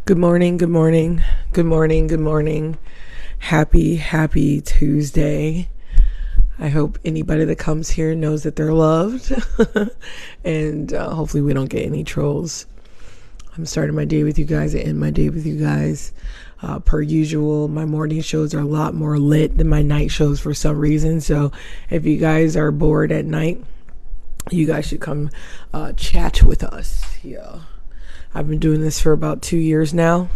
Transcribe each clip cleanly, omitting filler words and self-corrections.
Good morning, good morning, good morning, good morning. Happy Tuesday. I hope anybody that comes here knows that they're loved. And hopefully we don't get any trolls. I'm starting my day with you guys and end my day with you guys. Per usual, my morning shows are a lot more lit than my night shows for some reason. So if you guys are bored at night, you guys should come chat with us. Yeah. I've been doing this for about 2 years now.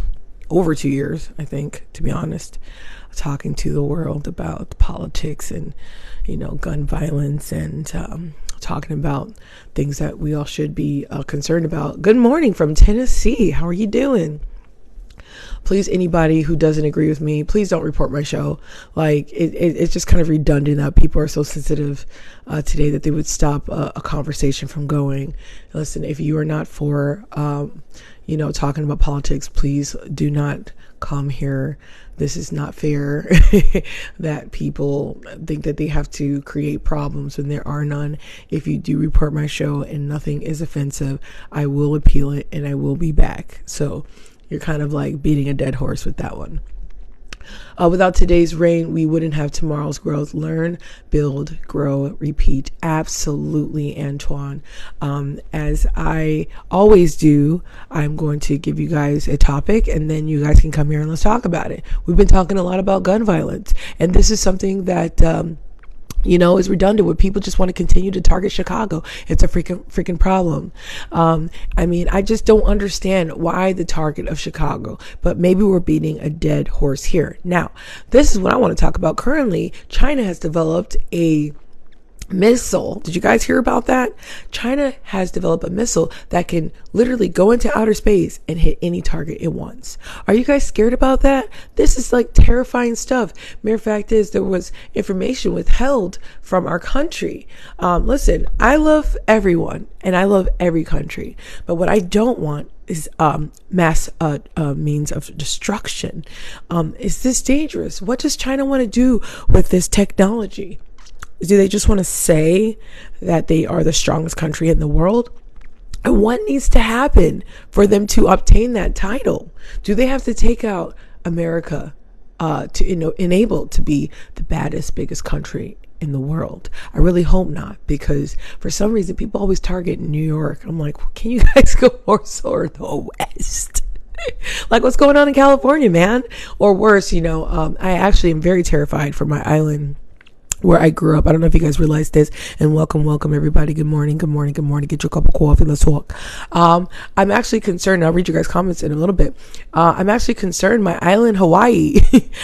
Over 2 years, I think, to be honest. Talking to the world about politics and, gun violence and talking about things that we all should be concerned about. Good morning from Tennessee. How are you doing? Please, anybody who doesn't agree with me, please don't report my show. Like, it's just kind of redundant that people are so sensitive today that they would stop a conversation from going. Listen, if you are not for, talking about politics, please do not come here. This is not fair that people think that they have to create problems when there are none. If you do report my show and nothing is offensive, I will appeal it and I will be back. So you're kind of like beating a dead horse with that one. Without today's rain, we wouldn't have tomorrow's growth. Learn, build, grow, repeat. Absolutely, Antoine. As I always do, I'm going to give you guys a topic and then you guys can come here and let's talk about it. We've been talking a lot about gun violence, and this is something that is redundant where people just want to continue to target Chicago. It's a freaking problem. I just don't understand why the target of Chicago, but maybe we're beating a dead horse here. Now, this is what I want to talk about. Currently, China has developed a missile. Did you guys hear about that? China has developed a missile that can literally go into outer space and hit any target it wants. Are you guys scared about that? This is like terrifying stuff. Mere fact is there was information withheld from our country. Listen, I love everyone and I love every country, but what I don't want is mass means of destruction. Is this dangerous? What does China want to do with this technology? Do they just want to say that they are the strongest country in the world? And what needs to happen for them to obtain that title? Do they have to take out America to enable to be the baddest, biggest country in the world? I really hope not, because for some reason people always target New York. I'm like, can you guys go more so the West? Like, what's going on in California, man? Or worse, I actually am very terrified for my island where I grew up. I don't know if you guys realize this, and welcome everybody. Good morning. Get your cup of coffee. Let's talk. I'm actually concerned. I'll read you guys' comments in a little bit. I'm actually concerned. My island, Hawaii,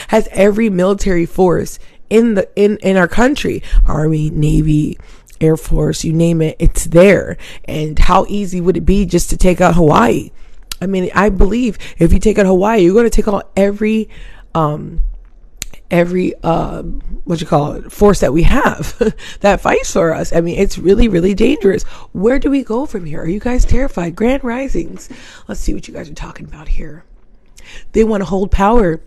has every military force in our country. Army, Navy, Air Force, you name it, it's there. And how easy would it be just to take out Hawaii? I mean, I believe if you take out Hawaii, you're going to take out every force that we have that fights for us. I mean, it's really, really dangerous. Where do we go from here? Are you guys terrified? Grand risings. Let's see what you guys are talking about here. They want to hold power.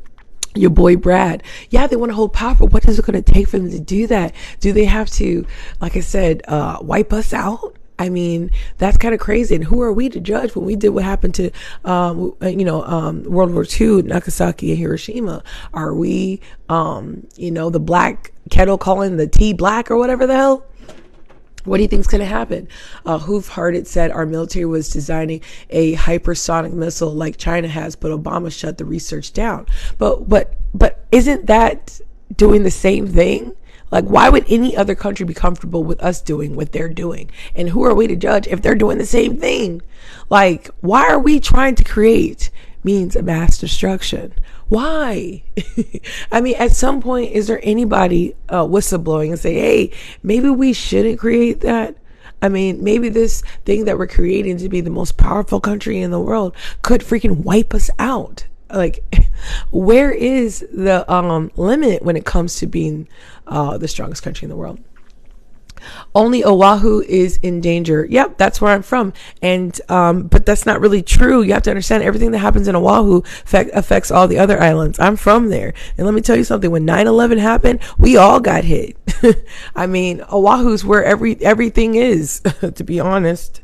Your boy Brad. Yeah, they want to hold power, but what is it going to take for them to do that? Do they have to, like I said, wipe us out? I mean, that's kind of crazy. And who are we to judge when we did what happened to, World War II, Nagasaki and Hiroshima? Are we, the black kettle calling the tea black or whatever the hell? What do you think's going to happen? Who've heard it said our military was designing a hypersonic missile like China has, but Obama shut the research down. But isn't that doing the same thing? Like, why would any other country be comfortable with us doing what they're doing? And who are we to judge if they're doing the same thing? Like, why are we trying to create means of mass destruction? Why? I mean, at some point, is there anybody whistleblowing and say, hey, maybe we shouldn't create that? I mean, maybe this thing that we're creating to be the most powerful country in the world could freaking wipe us out. Like, where is the limit when it comes to being the strongest country in the world? Only Oahu is in danger. Yep, that's where I'm from. And but that's not really true. You have to understand everything that happens in Oahu affects all the other islands. I'm from there. And let me tell you something. When 9/11 happened, we all got hit. I mean, Oahu's where everything is, to be honest.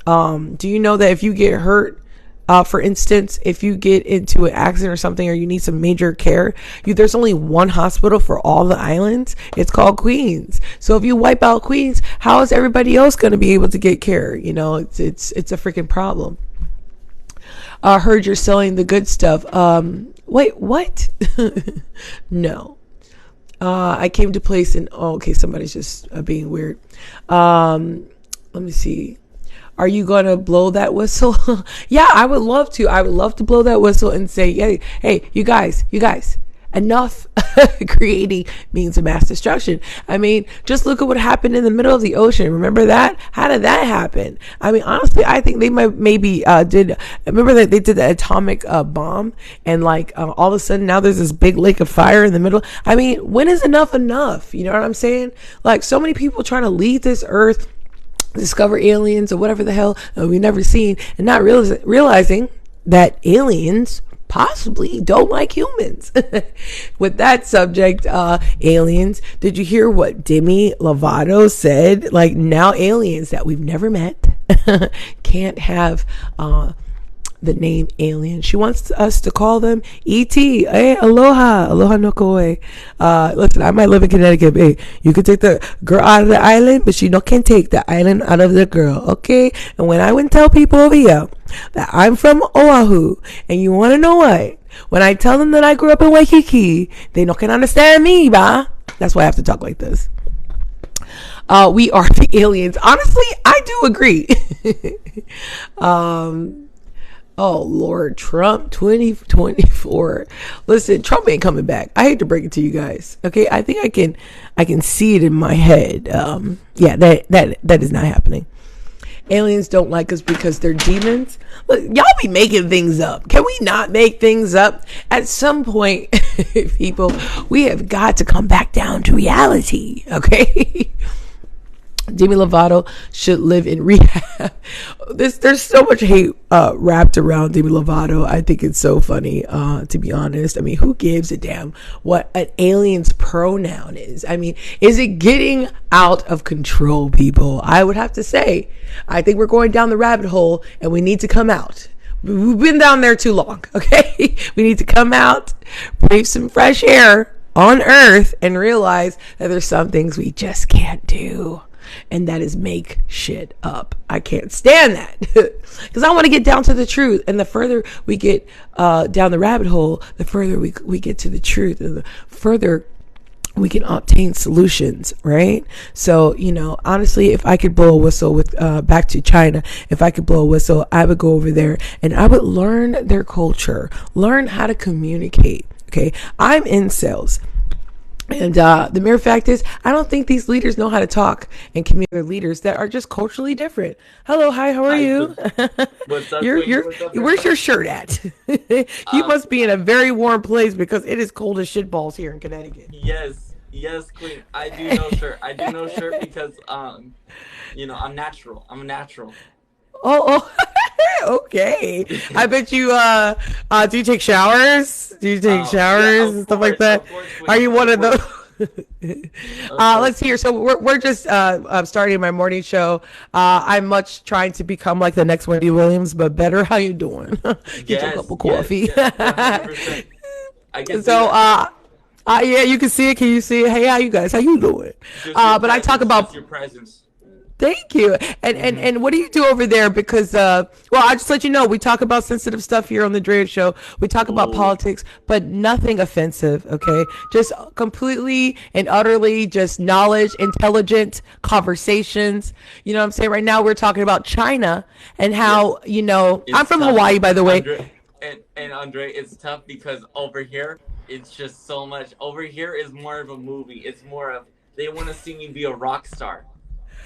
Do you know that if you get hurt For instance, if you get into an accident or something, or you need some major care, there's only one hospital for all the islands. It's called Queens. So if you wipe out Queens, how is everybody else going to be able to get care? It's a freaking problem. Heard you're selling the good stuff. Wait, what? No. I came to place in, okay, somebody's just being weird. Let me see. Are you going to blow that whistle? Yeah, I would love to. I would love to blow that whistle and say, hey, you guys, enough creating means of mass destruction. I mean, just look at what happened in the middle of the ocean. Remember that? How did that happen? I mean, honestly, I think they maybe remember that they did the atomic bomb, and all of a sudden now there's this big lake of fire in the middle. I mean, when is enough enough? You know what I'm saying? Like, so many people trying to leave this earth, discover aliens or whatever the hell we've never seen, and not realizing that aliens possibly don't like humans. With that subject, aliens, did you hear what Demi Lovato said? Like, now aliens that we've never met can't have the name alien. She wants us to call them E.T. Hey, aloha no koe. Listen, I might live in Connecticut. Hey, you can take the girl out of the island, but she can't take the island out of the girl, okay? And when I would tell people over here that I'm from Oahu, and you want to know what? When I tell them that I grew up in Waikiki, they can understand me, bah. That's why I have to talk like this. We are the aliens. Honestly, I do agree. Oh Lord, Trump 2024. Listen, Trump ain't coming back. I hate to break it to you guys. Okay, I think I can see it in my head. Yeah, that is not happening. Aliens don't like us because they're demons. Look, y'all be making things up. Can we not make things up? At some point, people, we have got to come back down to reality. Okay. Demi Lovato should live in rehab. There's so much hate wrapped around Demi Lovato. I think it's so funny, to be honest. I mean, who gives a damn what an alien's pronoun is? I mean, is it getting out of control, people? I would have to say, I think we're going down the rabbit hole, and we need to come out. We've been down there too long, okay? We need to come out, breathe some fresh air on Earth, and realize that there's some things we just can't do. And that is make shit up. I can't stand that because I want to get down to the truth. And the further we get down the rabbit hole, the further we get to the truth, and the further we can obtain solutions, right? So, honestly, if I could blow a whistle with back to China, if I could blow a whistle, I would go over there and I would learn their culture, learn how to communicate. Okay, I'm in sales. And the mere fact is, I don't think these leaders know how to talk and communicate with leaders that are just culturally different. Hello, hi, how are you? What's up? Where's your shirt at? You must be in a very warm place because it is cold as shitballs here in Connecticut. Yes, Queen. I do know shirt because I'm natural. I'm a natural. Oh, okay. I bet you. Do you take showers? Yeah, And stuff like that? course, Queen, Are you one of those? Let's hear. So we're just starting my morning show. I'm much trying to become like the next Wendy Williams, but better. How you doing? Get your cup of coffee. Yes, 100%. I can So see that. yeah, you can see it. Can you see it? Hey, how you guys? How you doing? But I talk about. Just your presence. Thank you. And what do you do over there? Because well, I just let you know, we talk about sensitive stuff here on the Drea Show. We talk about politics, but nothing offensive. Okay, just completely and utterly just knowledge, intelligent conversations. You know what I'm saying? Right now, we're talking about China and how I'm from tough. Hawaii, by the way. Andre, it's tough because over here, it's just so much. Over here is more of a movie. It's more of they want to see me be a rock star.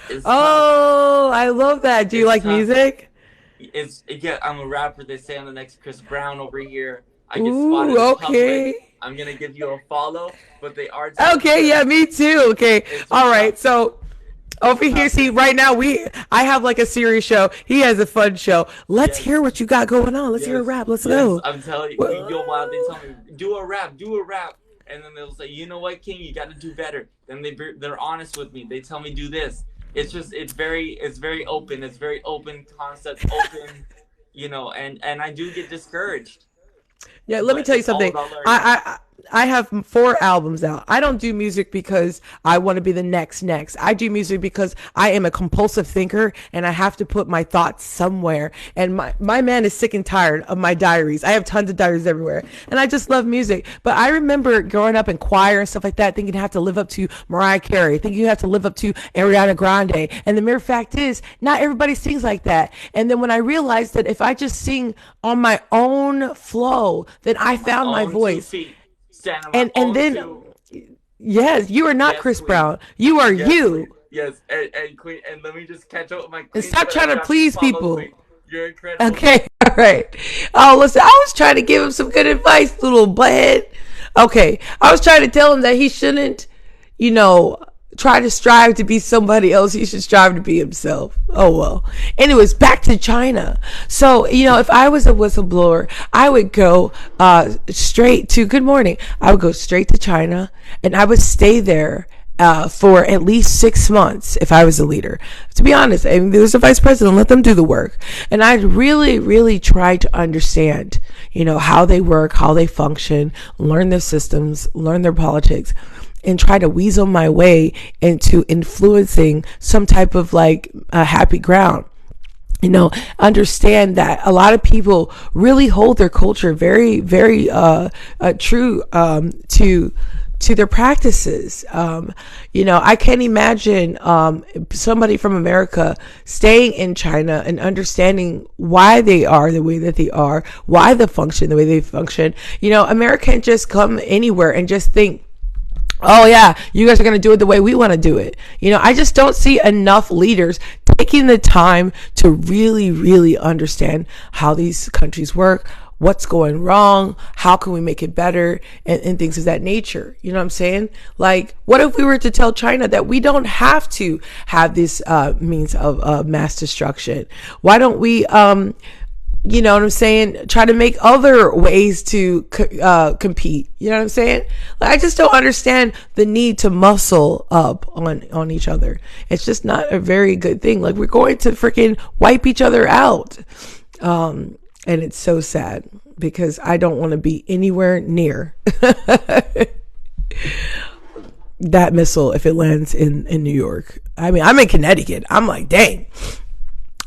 It's Oh, I love that. Do you It's like tough. music? I'm a rapper. They say I'm the next Chris Brown over here. I get Ooh, spotted in okay. public. I'm gonna give you a follow, but they are Okay, yeah, me too. Okay. It's All right. tough. So over here, tough. see, right now I have like a serious show. He has a fun show. Let's Yes. hear what you got going on. Let's hear a rap. Let's go. I'm telling you, Well- yo, wow, they tell me do a rap, and then they'll say, you know what, King, you got to do better. Then they're honest with me. They tell me do this. It's very open. It's very open concept, open. and I do get discouraged, Yeah, let me but tell you it's all something. about learning. I have 4 albums out. I don't do music because I want to be the next. I do music because I am a compulsive thinker and I have to put my thoughts somewhere. And my man is sick and tired of my diaries. I have tons of diaries everywhere. And I just love music. But I remember growing up in choir and stuff like that, thinking you have to live up to Mariah Carey, thinking you have to live up to Ariana Grande. And the mere fact is, not everybody sings like that. And then when I realized that if I just sing on my own flow, then I My found my own two voice. feet, stand on my And own then, two. yes, you are not Yes, Chris queen. Brown. You are Yes, queen. you. Yes, and queen. And let me just catch up with my And queen stop because I trying to got you please followed, people. queen. You're incredible, queen. Okay, all right. Oh, listen, I was trying to give him some good advice, little butthead. Okay, I was trying to tell him that he shouldn't, you know, try to strive to be somebody else. He should strive to be himself. Oh, well. Anyways, back to China. So, if I was a whistleblower, I would go straight to, good morning. I would go straight to China and I would stay there for at least 6 months if I was a leader. To be honest, I mean, there's a vice president, let them do the work. And I'd really, really try to understand, how they work, how they function, learn their systems, learn their politics, and try to weasel my way into influencing some type of like happy ground. Understand that a lot of people really hold their culture very, very true to their practices. I can't imagine somebody from America staying in China and understanding why they are the way that they are, why they function the way they function. America can't just come anywhere and just think, oh yeah, you guys are going to do it the way we want to do it. I just don't see enough leaders taking the time to really, really understand how these countries work, what's going wrong, how can we make it better, and things of that nature. You know what I'm saying? Like, what if we were to tell China that we don't have to have this means of mass destruction? Why don't we you know what I'm saying, try to make other ways to compete? You know what I'm saying? Like, I just don't understand the need to muscle up on each other. It's just not a very good thing. Like, we're going to freaking wipe each other out. And it's so sad because I don't want to be anywhere near that missile if it lands in New York. I mean, I'm in Connecticut. I'm like, dang.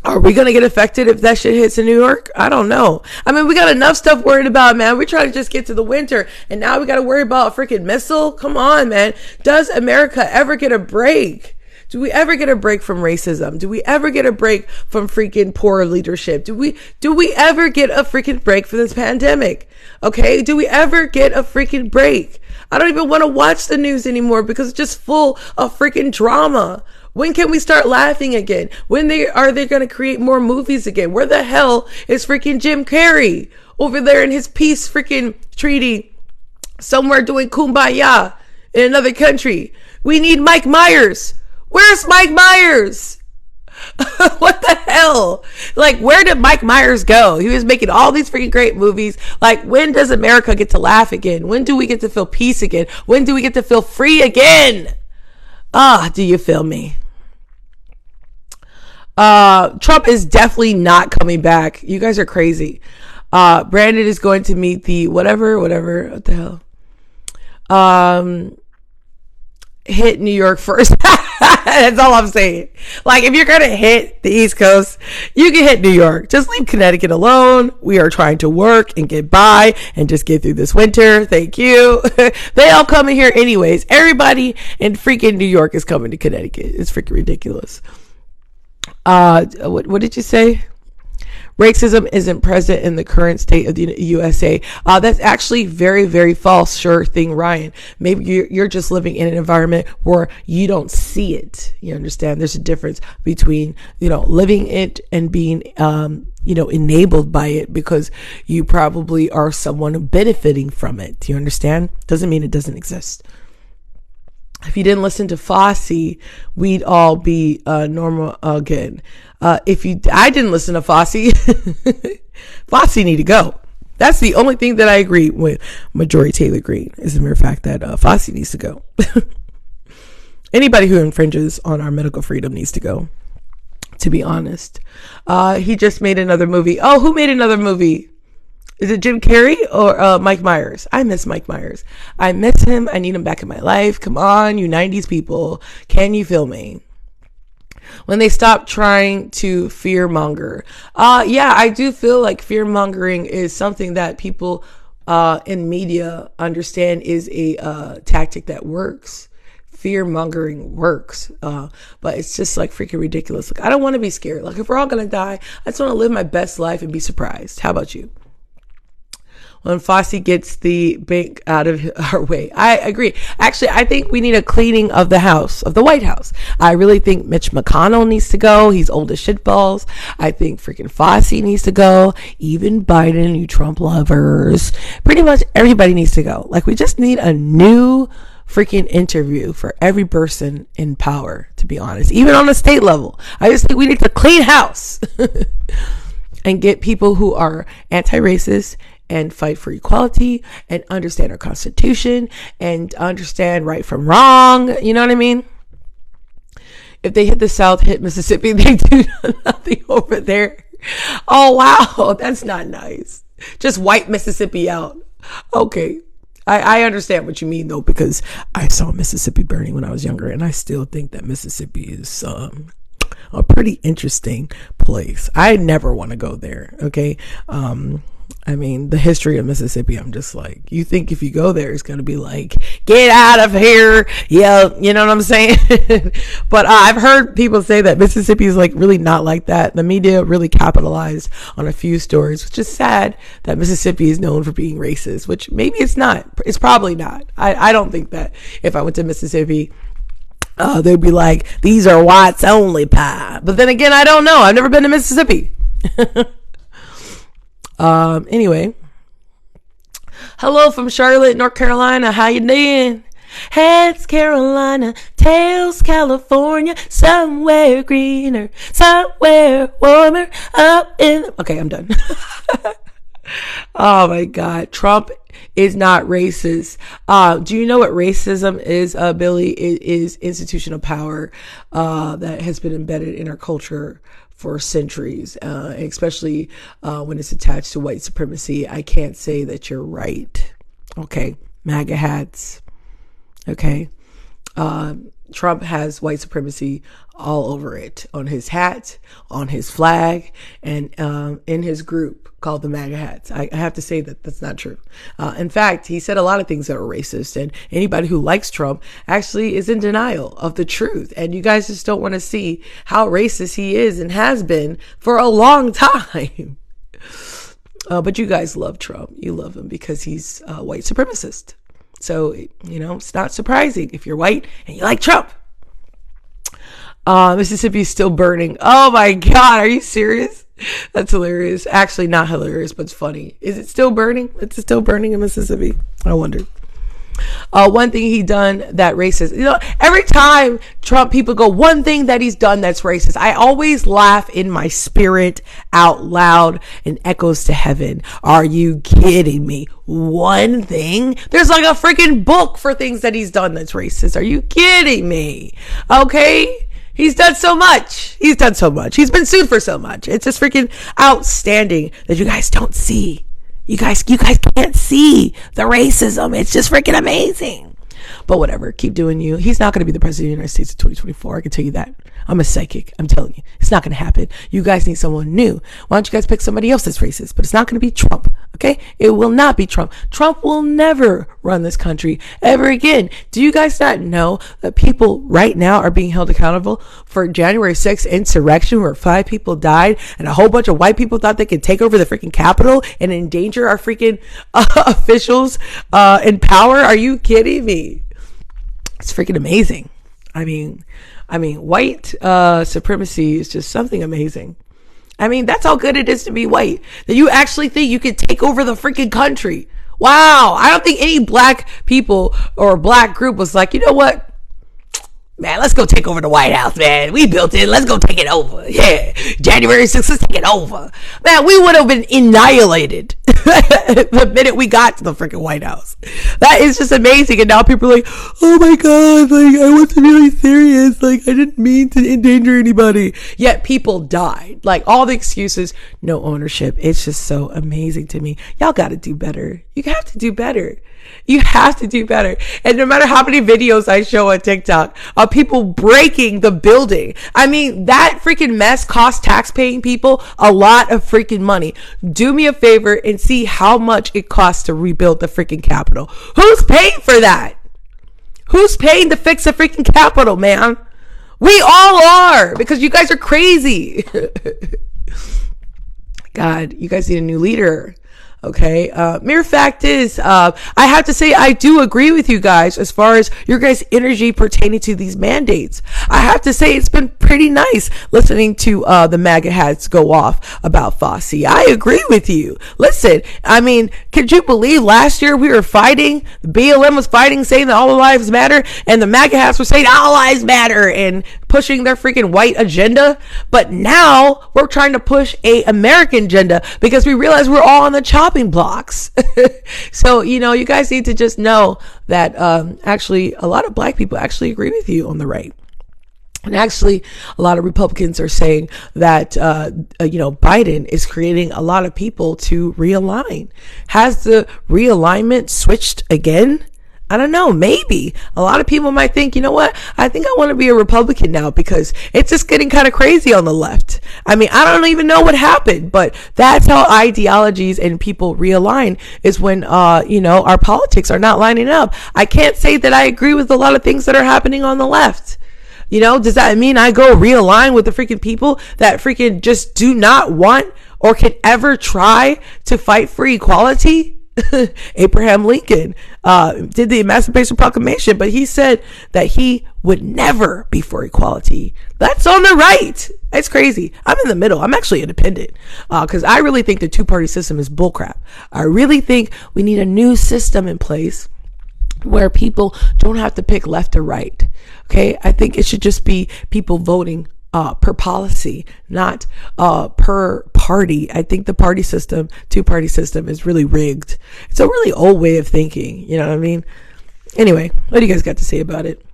Are we going to get affected if that shit hits in New York? I don't know. I mean, we got enough stuff worried about, man. We're trying to just get to the winter, and now we got to worry about a freaking missile? Come on, man. Does America ever get a break? Do we ever get a break from racism? Do we ever get a break from freaking poor leadership? Do we ever get a freaking break from this pandemic? Okay? Do we ever get a freaking break? I don't even want to watch the news anymore because it's just full of freaking drama. When can we start laughing again? When are they going to create more movies again? Where the hell is freaking Jim Carrey over there in his peace freaking treaty somewhere doing kumbaya in another country? We need Mike Myers. Where's Mike Myers? What the hell? Like, where did Mike Myers go? He was making all these freaking great movies. Like, when does America get to laugh again? When do we get to feel peace again? When do we get to feel free again? Do you feel me? Trump is definitely not coming back. You guys are crazy. Brandon is going to meet the whatever, what the hell? Hit New York first. That's all I'm saying. Like, if you're going to hit the East Coast, you can hit New York. Just leave Connecticut alone. We are trying to work and get by and just get through this winter. Thank you. They all coming here anyways. Everybody in freaking New York is coming to Connecticut. It's freaking ridiculous. What did you say? Racism isn't present in the current state of the USA. That's actually very, very false. Sure thing, Ryan. Maybe you're just living in an environment where you don't see it. You understand? There's a difference between, living it and being, enabled by it because you probably are someone benefiting from it. Do you understand? Doesn't mean it doesn't exist. If you didn't listen to Fosse, we'd all be normal again. I didn't listen to Fosse. Fosse need to go. That's the only thing that I agree with Marjorie Taylor Greene, is the mere fact that Fosse needs to go. Anybody who infringes on our medical freedom needs to go. to be honest. He just made another movie. Oh, who made another movie? Is it Jim Carrey or Mike Myers? I miss Mike Myers. I miss him. I need him back in my life. Come on, you 90s people. Can you feel me? When they stop trying to fear monger. Yeah, I do feel like fear mongering is something that people in media understand is a tactic that works. Fear mongering works, but it's just like freaking ridiculous. Like, I don't want to be scared. Like, if we're all gonna die, I just want to live my best life and be surprised. How about you? When Fosse gets the bank out of our way. I agree. Actually, I think we need a cleaning of the house, of the White House. I really think Mitch McConnell needs to go. He's old as shitballs. I think freaking Fosse needs to go. Even Biden, you Trump lovers. Pretty much everybody needs to go. Like, we just need a new freaking interview for every person in power, to be honest. Even on the state level. I just think we need to clean house and get people who are anti-racist and fight for equality and understand our Constitution and understand right from wrong. You know what I mean? If they hit the South, hit Mississippi, they do nothing over there. Oh, wow. That's not nice. Just wipe Mississippi out. Okay. I understand what you mean, though, because I saw Mississippi burning when I was younger, and I still think that Mississippi is a pretty interesting place. I never want to go there, okay? I mean, the history of Mississippi, I'm just like, you think if you go there, it's going to be like, get out of here. Yeah, you know what I'm saying? But I've heard people say that Mississippi is like really not like that. The media really capitalized on a few stories, which is sad that Mississippi is known for being racist, which maybe it's not. It's probably not. I don't think that if I went to Mississippi, they'd be like, these are whites only pie. But then again, I don't know. I've never been to Mississippi. Anyway, hello from Charlotte, North Carolina. How you doing? Heads Carolina, tails California, somewhere greener, somewhere warmer, up in. Okay, I'm done. Oh my God. Trump is not racist. Do you know what racism is, Billy? It is institutional power, that has been embedded in our culture for centuries, especially when it's attached to white supremacy. I can't say that you're right. Okay. MAGA hats. Okay. Trump has white supremacy all over it, on his hat, on his flag, and in his group called the MAGA hats. I have to say that that's not true. In fact, he said a lot of things that are racist, and anybody who likes Trump actually is in denial of the truth. And you guys just don't want to see how racist he is and has been for a long time. But you guys love Trump. You love him because he's a white supremacist. So, you know, it's not surprising if you're white and you like Trump. Mississippi is still burning. Oh my God. Are you serious? That's hilarious. Actually, not hilarious, but it's funny. Is it still burning? It's still burning in Mississippi. I wonder. One thing he done that racist. You know, every time Trump people go, one thing that he's done that's racist, I always laugh in my spirit out loud and echoes to heaven. Are you kidding me? One thing? There's like a freaking book for things that he's done that's racist. Are you kidding me? Okay. He's done so much. He's done so much. He's been sued for so much. It's just freaking outstanding that you guys don't see. You guys can't see the racism. It's just freaking amazing. But whatever, keep doing you. He's not going to be the president of the United States in 2024. I can tell you that. I'm a psychic. I'm telling you, it's not going to happen. You guys need someone new. Why don't you guys pick somebody else that's racist? But it's not going to be Trump. Okay? It will not be Trump. Trump will never run this country ever again. Do you guys not know that people right now are being held accountable for January 6th insurrection where 5 people died and a whole bunch of white people thought they could take over the freaking Capitol and endanger our freaking officials in power? Are you kidding me? It's freaking amazing. I mean, white supremacy is just something amazing. I mean, that's how good it is to be white. That you actually think you could take over the freaking country. Wow. I don't think any black people or black group was like, you know what? Man, let's go take over the White House, man. We built it. Let's go take it over. Yeah. January 6th, let's take it over. Man, we would have been annihilated the minute we got to the freaking White House. That is just amazing. And now people are like, oh my God, like, I wasn't really serious. Like, I didn't mean to endanger anybody. Yet people died. Like, all the excuses, no ownership. It's just so amazing to me. Y'all got to do better. You have to do better. You have to do better. And no matter how many videos I show on TikTok of people breaking the building, I mean, that freaking mess costs tax-paying people a lot of freaking money. Do me a favor and see how much it costs to rebuild the freaking Capitol. Who's paying for that? Who's paying to fix the freaking Capitol, man? We all are, because you guys are crazy. God, you guys need a new leader. Okay. Mere fact is, I have to say, I do agree with you guys as far as your guys' energy pertaining to these mandates. I have to say, it's been pretty nice listening to, the MAGA hats go off about Fauci. I agree with you. Listen, I mean, could you believe last year we were fighting, the BLM was fighting, saying that all lives matter, and the MAGA hats were saying all lives matter and pushing their freaking white agenda. But now we're trying to push a American agenda because we realize we're all on the chopping blocks. So, you know, you guys need to just know that actually a lot of black people actually agree with you on the right. And actually, a lot of Republicans are saying that, Biden is creating a lot of people to realign. Has the realignment switched again? I don't know. Maybe a lot of people might think, you know what? I think I want to be a Republican now because it's just getting kind of crazy on the left. I mean, I don't even know what happened, but that's how ideologies and people realign is when, our politics are not lining up. I can't say that I agree with a lot of things that are happening on the left. You know, does that mean I go realign with the freaking people that freaking just do not want or can ever try to fight for equality? Abraham Lincoln did the Emancipation Proclamation, but he said that he would never be for equality. That's on the right. It's crazy. I'm in the middle. I'm actually independent because I really think the two-party system is bullcrap. I really think we need a new system in place where people don't have to pick left or right. Okay, I think it should just be people voting per policy, not per party. I think the party system, two-party system, is really rigged. It's a really old way of thinking. You know what I mean? Anyway, what do you guys got to say about it?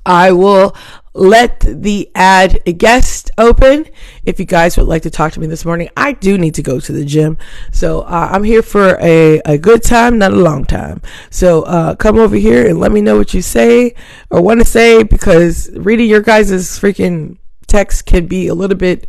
I will let the ad guest open. If you guys would like to talk to me this morning, I do need to go to the gym. So I'm here for a good time, not a long time. So come over here and let me know what you say or want to say, because reading your guys' freaking text can be a little bit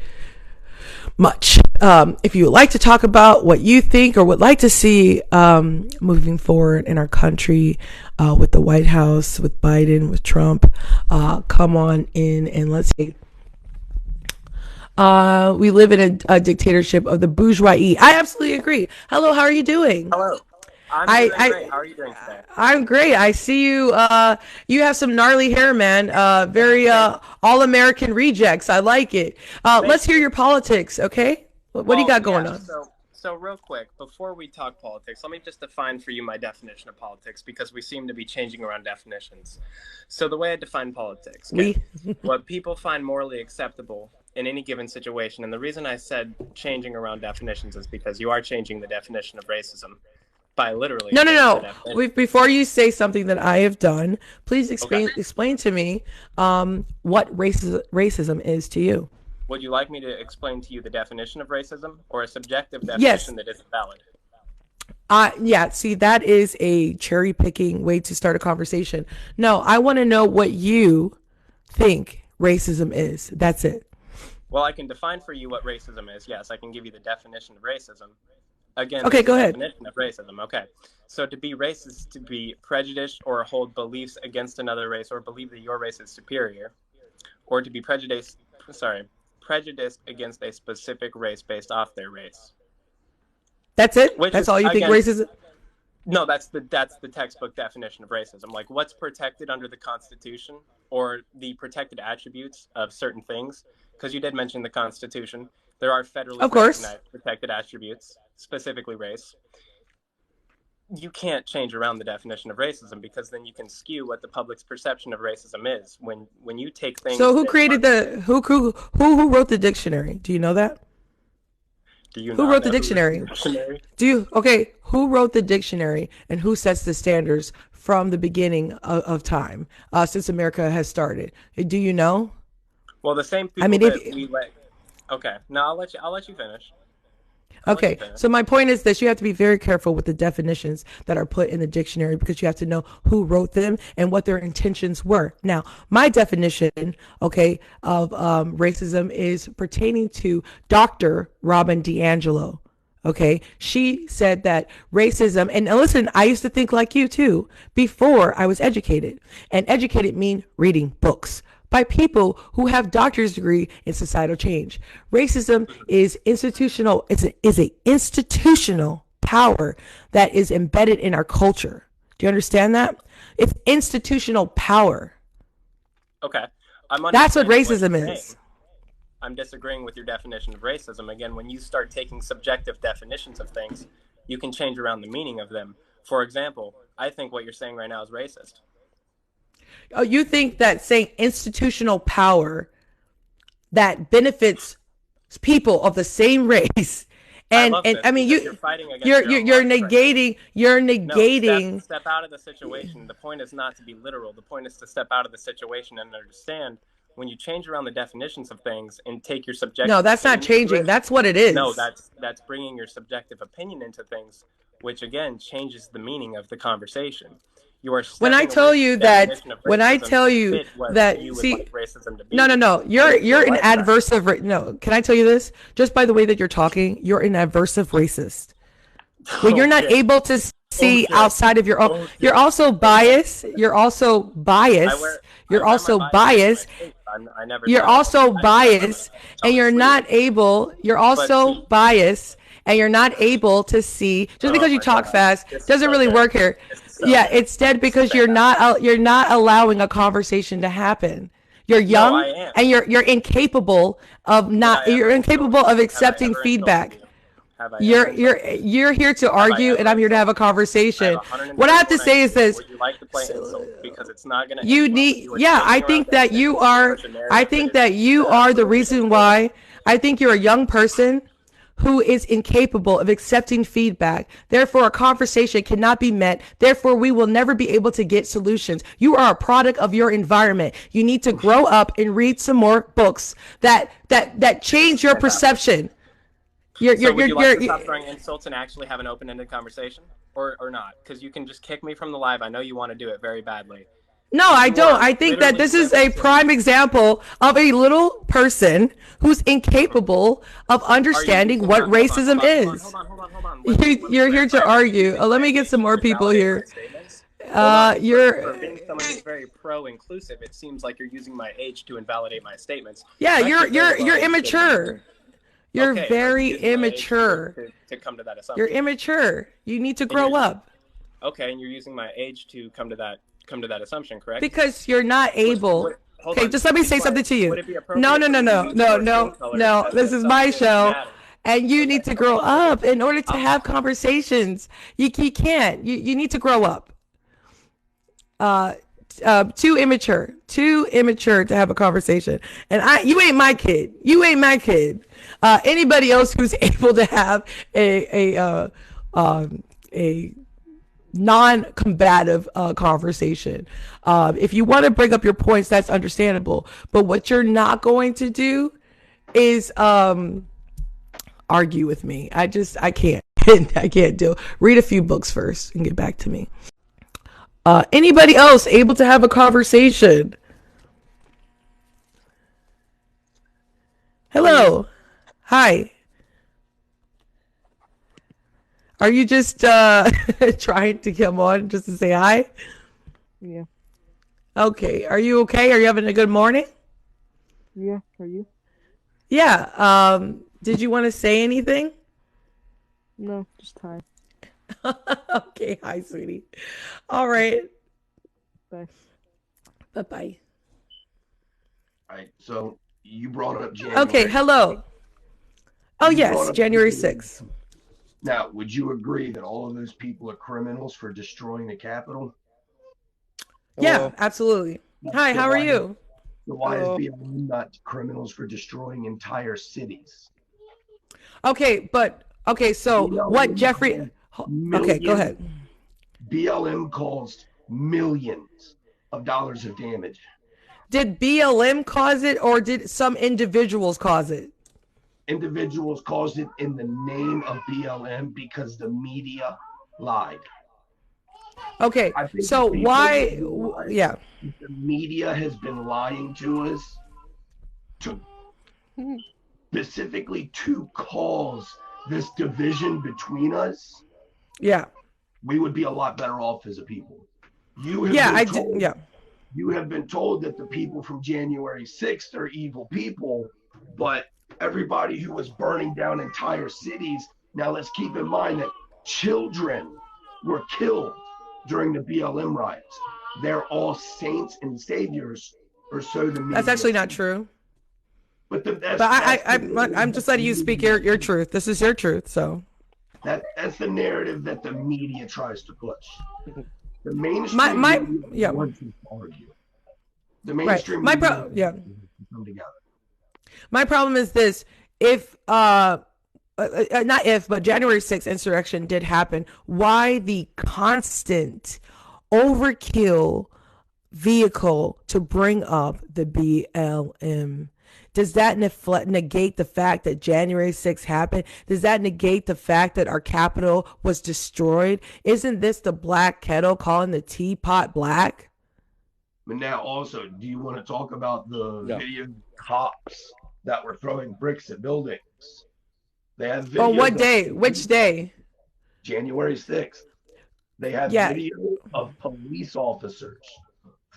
much. If you would like to talk about what you think or would like to see moving forward in our country, with the White House, with Biden, with Trump, come on in and let's see. We live in a dictatorship of the bourgeoisie. I absolutely agree. Hello, how are you doing? Hello. I'm doing great. How are you doing today? I'm great. I see you. You have some gnarly hair, man. Very all-American rejects. I like it. Let's hear your politics, okay? What do you got going on? So real quick, before we talk politics, let me just define for you my definition of politics, because we seem to be changing around definitions. So the way I define politics, what people find morally acceptable in any given situation, and the reason I said changing around definitions is because you are changing the definition of racism. By literally. No. Before you say something that I have done, please explain to me what racism is to you. Would you like me to explain to you the definition of racism, or a subjective definition that isn't valid? Yeah, see, that is a cherry picking way to start a conversation. No, I want to know what you think racism is. That's it. Well, I can define for you what racism is. Yes, I can give you the definition of racism. Again, okay, go ahead. Definition of racism. Okay, so to be racist is to be prejudiced or hold beliefs against another race, or believe that your race is superior, or to be prejudiced against a specific race based off their race. That's it? That's all you think racism? No, that's the textbook definition of racism. Like, what's protected under the Constitution, or the protected attributes of certain things? Because you did mention the Constitution. There are federally recognized protected attributes, specifically race. you can't change around the definition of racism, because then you can skew what the public's perception of racism is. When you take things. So who created who wrote the dictionary? Do you know that? Who wrote the dictionary? Who wrote the dictionary, and who sets the standards from the beginning of time, since America has started? Do you know? Well, the same people Okay, no, I'll let you finish. Okay, so my point is that you have to be very careful with the definitions that are put in the dictionary, because you have to know who wrote them and what their intentions were. Now, my definition, of racism is pertaining to Dr. Robin DiAngelo. Okay, she said that racism, and listen, I used to think like you too before I was educated, and educated mean reading books by people who have doctor's degree in societal change. Racism is institutional. Is a institutional power that is embedded in our culture. Do you understand that? It's institutional power. Okay. That's what racism is. I'm disagreeing with your definition of racism. Again, when you start taking subjective definitions of things, you can change around the meaning of them. For example, I think what you're saying right now is racist. Oh, you think that saying institutional power that benefits people of the same race, and I mean you're negating. No, step out of the situation. The point is not to be literal. The point is to step out of the situation and understand when you change around the definitions of things and take your subjective. No, that's not changing. That's what it is. No, that's bringing your subjective opinion into things, which again changes the meaning of the conversation. When I tell you that, see, no, you're an adversive. No, can I tell you this? Just by the way that you're talking, you're an adversive racist. When you're not able to see outside of your own, you're also biased. You're also biased. You're also biased. You're also biased, and you're not able. You're also biased, and you're not able to see. Just because you talk fast doesn't really work here. Yeah, it's dead because you're not allowing a conversation to happen. You're young, and you're incapable of accepting feedback. You're here to argue, and I'm here to have a conversation. What I have to say is this: because it's not going to. I think that you are. I think that you are the reason why. I think you're a young person who is incapable of accepting feedback. Therefore, a conversation cannot be met. Therefore, we will never be able to get solutions. You are a product of your environment. You need to grow up and read some more books that change your perception. Would you like to stop throwing insults and actually have an open-ended conversation, or not? Because you can just kick me from the live. I know you want to do it very badly. No, I don't. I think that this is a prime example of a little person who's incapable of understanding what racism is. Hold on. You're here to argue. Let me get some more people here. For being someone who's very pro-inclusive, it seems like you're using my age to invalidate my statements. Yeah, you're immature. You're very immature. To come to that assumption. You're immature. You need to grow up. Okay, and you're using my age to come to that assumption, correct? Because you're not able. Okay, just let me say something to you. No. This is my show, and you need to grow up in order to have conversations. You can't. You need to grow up. Too immature to have a conversation. And you ain't my kid. Anybody else who's able to have a non-combative conversation. If you want to bring up your points, that's understandable. But what you're not going to do is argue with me. I can't. I can't do. Read a few books first and get back to me. Anybody else able to have a conversation? Hello. Hi. Are you just trying to come on just to say hi? Yeah. Okay. Are you okay? Are you having a good morning? Yeah. Are you? Yeah. Did you want to say anything? No, just hi. Okay. Hi, sweetie. All right. Bye. Bye-bye. All right. So you brought up January. Okay. Hello. Oh, yes. January 6th. Now, would you agree that all of those people are criminals for destroying the Capitol? Yeah, absolutely. Hi, So how are why- you? So why is Hello. BLM not criminals for destroying entire cities? Okay, so BLM what Jeffrey Okay, go ahead. BLM caused millions of dollars of damage. Did BLM cause it or did some individuals cause it? Individuals caused it in the name of BLM because the media lied. Okay, I think so people why realize yeah. the media has been lying to us to specifically to cause this division between us. Yeah. We would be a lot better off as a people. You have Yeah, been I told, did. Yeah. You have been told that the people from January 6th are evil people, but everybody who was burning down entire cities. Now let's keep in mind that children were killed during the BLM riots. They're all saints and saviors, or so the media. That's actually not true. But I'm just letting you speak your truth. This is your truth, so. That's the narrative that the media tries to push. The mainstream media wants to argue. The mainstream media come together. My problem is this: if not if, but January 6th insurrection did happen, why the constant overkill vehicle to bring up the BLM? Does that negate the fact that January 6th happened? Does that negate the fact that our Capitol was destroyed? Isn't this the black kettle calling the teapot black? But now also, do you want to talk about the video cops that were throwing bricks at buildings? They have video. Oh, what day? Which day? January 6th. They have video of police officers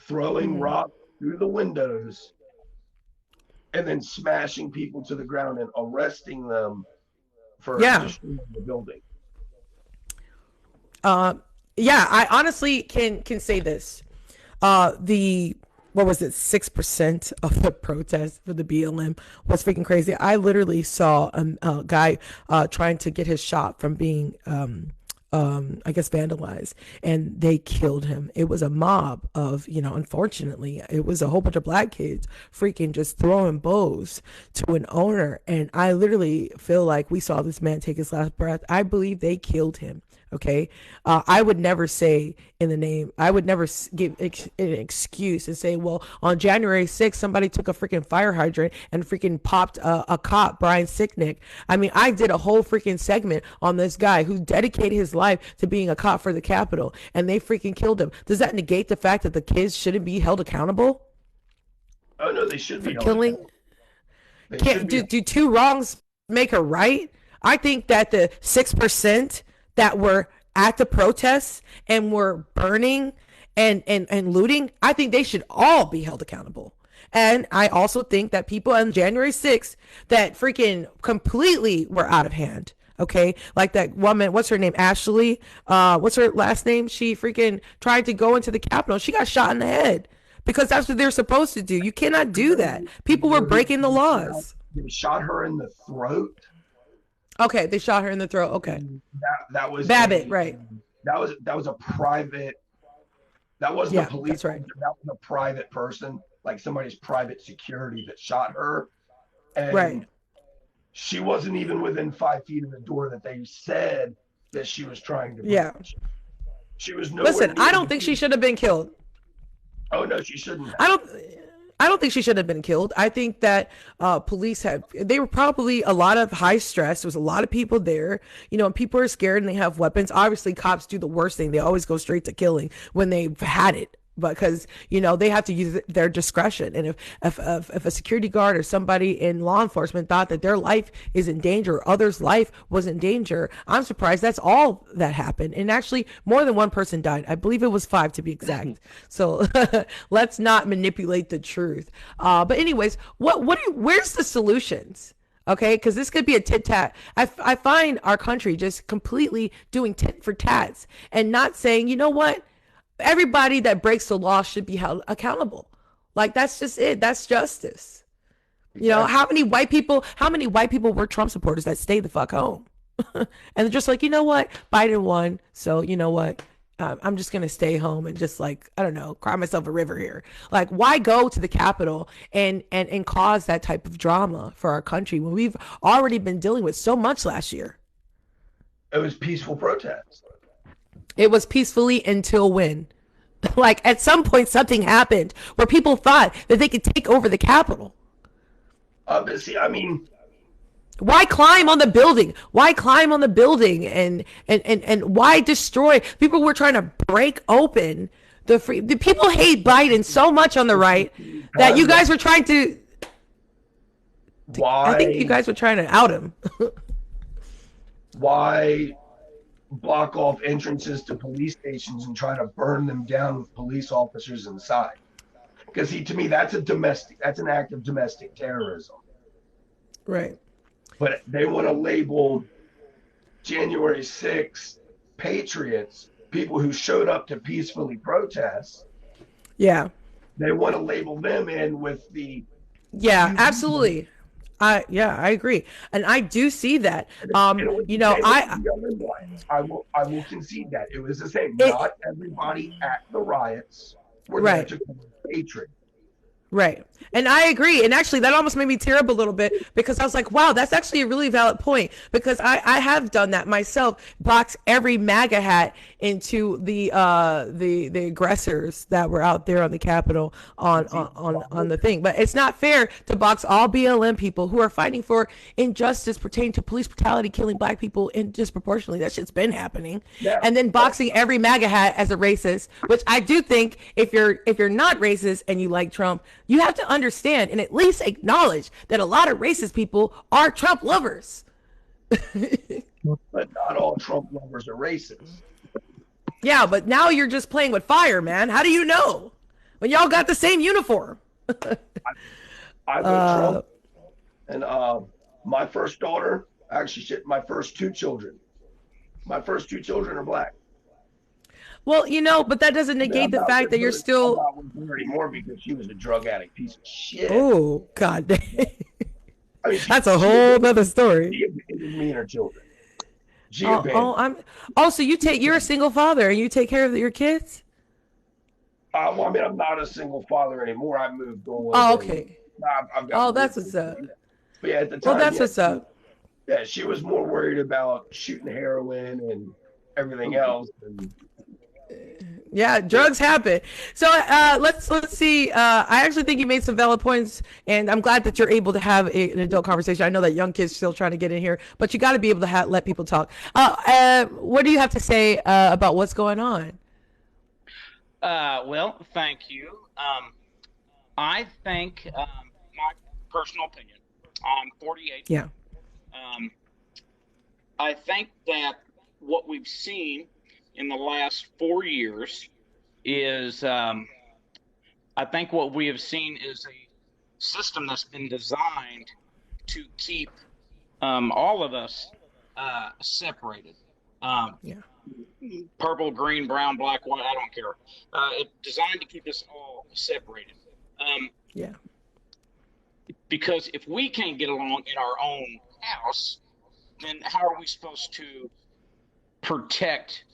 throwing rocks through the windows and then smashing people to the ground and arresting them for destroying the building. I honestly can say this. What was it, 6% of the protest for the BLM was freaking crazy. I literally saw a guy trying to get his shop from being I guess vandalized, and they killed him. It was a mob of, unfortunately, it was a whole bunch of black kids freaking just throwing bows to an owner. And I literally feel like we saw this man take his last breath. I believe they killed him. Okay. I would never say I would never give an excuse and say, well, on January 6th, somebody took a freaking fire hydrant and freaking popped a cop, Brian Sicknick. I mean, I did a whole freaking segment on this guy who dedicated his life to being a cop for the Capitol, and they freaking killed him. Does that negate the fact that the kids shouldn't be held accountable? Oh, no, they should be. Killing? Do two wrongs make a right? I think that the 6% that were at the protests and were burning and looting, I think they should all be held accountable. And I also think that people on January 6th that freaking completely were out of hand. Okay. Like that woman, what's her name? Ashley. What's her last name? She freaking tried to go into the Capitol. She got shot in the head because that's what they're supposed to do. You cannot do that. People were breaking the laws. They shot her in the throat. Okay, they shot her in the throat. Okay, that was Babbitt, right? That was a private. That wasn't a police. That's right. That was a private person, like somebody's private security that shot her, and right. She wasn't even within 5 feet of the door that they said that she was trying to. Yeah. She was nowhere. Listen, I don't think she should have been killed. Oh no, she shouldn't have. I don't think she should have been killed. I think that police they were probably a lot of high stress. There was a lot of people there, and people are scared and they have weapons. Obviously, cops do the worst thing. They always go straight to killing when they've had it. Because they have to use their discretion, and if a security guard or somebody in law enforcement thought that their life is in danger, or others' life was in danger, I'm surprised that's all that happened. And actually, more than one person died. I believe it was 5 to be exact. So let's not manipulate the truth. But anyways, where's the solutions? Okay, because this could be a tit tat. I find our country just completely doing tit for tats and not saying, you know what? Everybody that breaks the law should be held accountable. Like, that's just it. That's justice. Exactly. How many white people were Trump supporters that stayed the fuck home? and they're just like, you know what, Biden won, so you know what, I'm just gonna stay home and just like, I don't know, cry myself a river here. Like, why go to the Capitol and cause that type of drama for our country when we've already been dealing with so much last year? It was peaceful protest. It was peacefully until when? Like, at some point, something happened where people thought that they could take over the Capitol. But see, I mean, why climb on the building? Why climb on the building and why destroy? People were trying to break open the free. The people hate Biden so much on the right that you guys were trying to. Why? I think you guys were trying to out him. Why block off entrances to police stations and try to burn them down with police officers inside? Because to me, that's an act of domestic terrorism. Right. But they want to label January 6th patriots, people who showed up to peacefully protest. Yeah. They want to label them in with the. Yeah, absolutely. I agree, and I do see that. I will concede that it was the same. Not everybody at the riots were there to hatred. Right. And I agree. And actually, that almost made me tear up a little bit because I was like, wow, that's actually a really valid point, because I have done that myself, box every MAGA hat into the aggressors that were out there on the Capitol on the thing. But it's not fair to box all BLM people who are fighting for injustice pertaining to police brutality, killing black people in disproportionately. That shit's been happening. Yeah. And then boxing every MAGA hat as a racist, which I do think if you're not racist and you like Trump, you have to understand and at least acknowledge that a lot of racist people are Trump lovers. But not all Trump lovers are racist. Yeah, but now you're just playing with fire, man. How do you know when y'all got the same uniform? I love Trump, and my first daughter, actually, my first two children are black. Well, but that doesn't negate the fact that you're still. I'm not with her anymore because she was a drug addict piece of shit. Oh, God damn. I mean, that's a whole other story. She abandoned me and her children. So you're a single father and you take care of your kids? Well, I mean, I'm not a single father anymore. I moved on. Oh, okay. That's what's up. But yeah, at the time, that's what's up. Yeah, she was more worried about shooting heroin and everything else. Yeah, drugs happen. So let's see. I actually think you made some valid points, and I'm glad that you're able to have an adult conversation. I know that young kids still trying to get in here, but you got to be able to let people talk. What do you have to say about what's going on? Well, thank you. I think my personal opinion. I'm 48. Yeah. I think that what we've seen in the last 4 years is I think what we have seen is a system that's been designed to keep all of us separated. Purple, green, brown, black, white, I don't care. It's designed to keep us all separated. Because if we can't get along in our own house, then how are we supposed to protect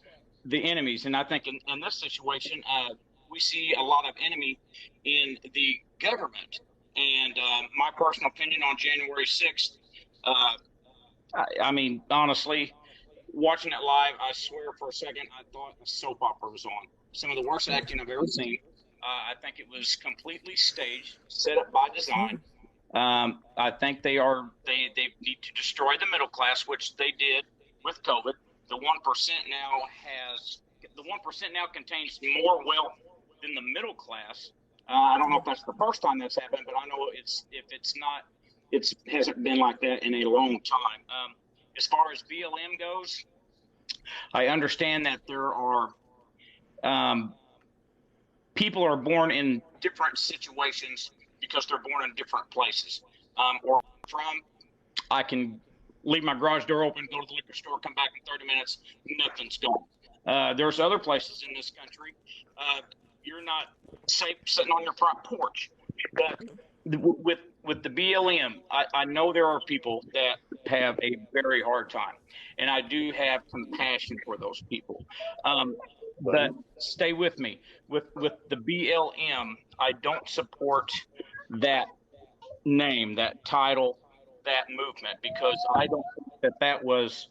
the enemies? And I think in this situation, we see a lot of enemy in the government. And my personal opinion on January 6th, I mean, honestly, watching it live, I swear for a second, I thought a soap opera was on. Some of the worst acting I've ever seen. I think it was completely staged, set up by design. I think they need to destroy the middle class, which they did with COVID. The 1% now contains more wealth than the middle class. I don't know if that's the first time that's happened, but I know it hasn't been like that in a long time. As far as BLM goes, I understand that there are people are born in different situations because they're born in different places. Or from, I can leave my garage door open, go to the liquor store, come back in 30 minutes, nothing's gone. There's other places in this country you're not safe sitting on your front porch. But with the BLM, I know there are people that have a very hard time, and I do have compassion for those people. But stay with me. With the BLM, I don't support that name, that title, that movement, because I don't think that was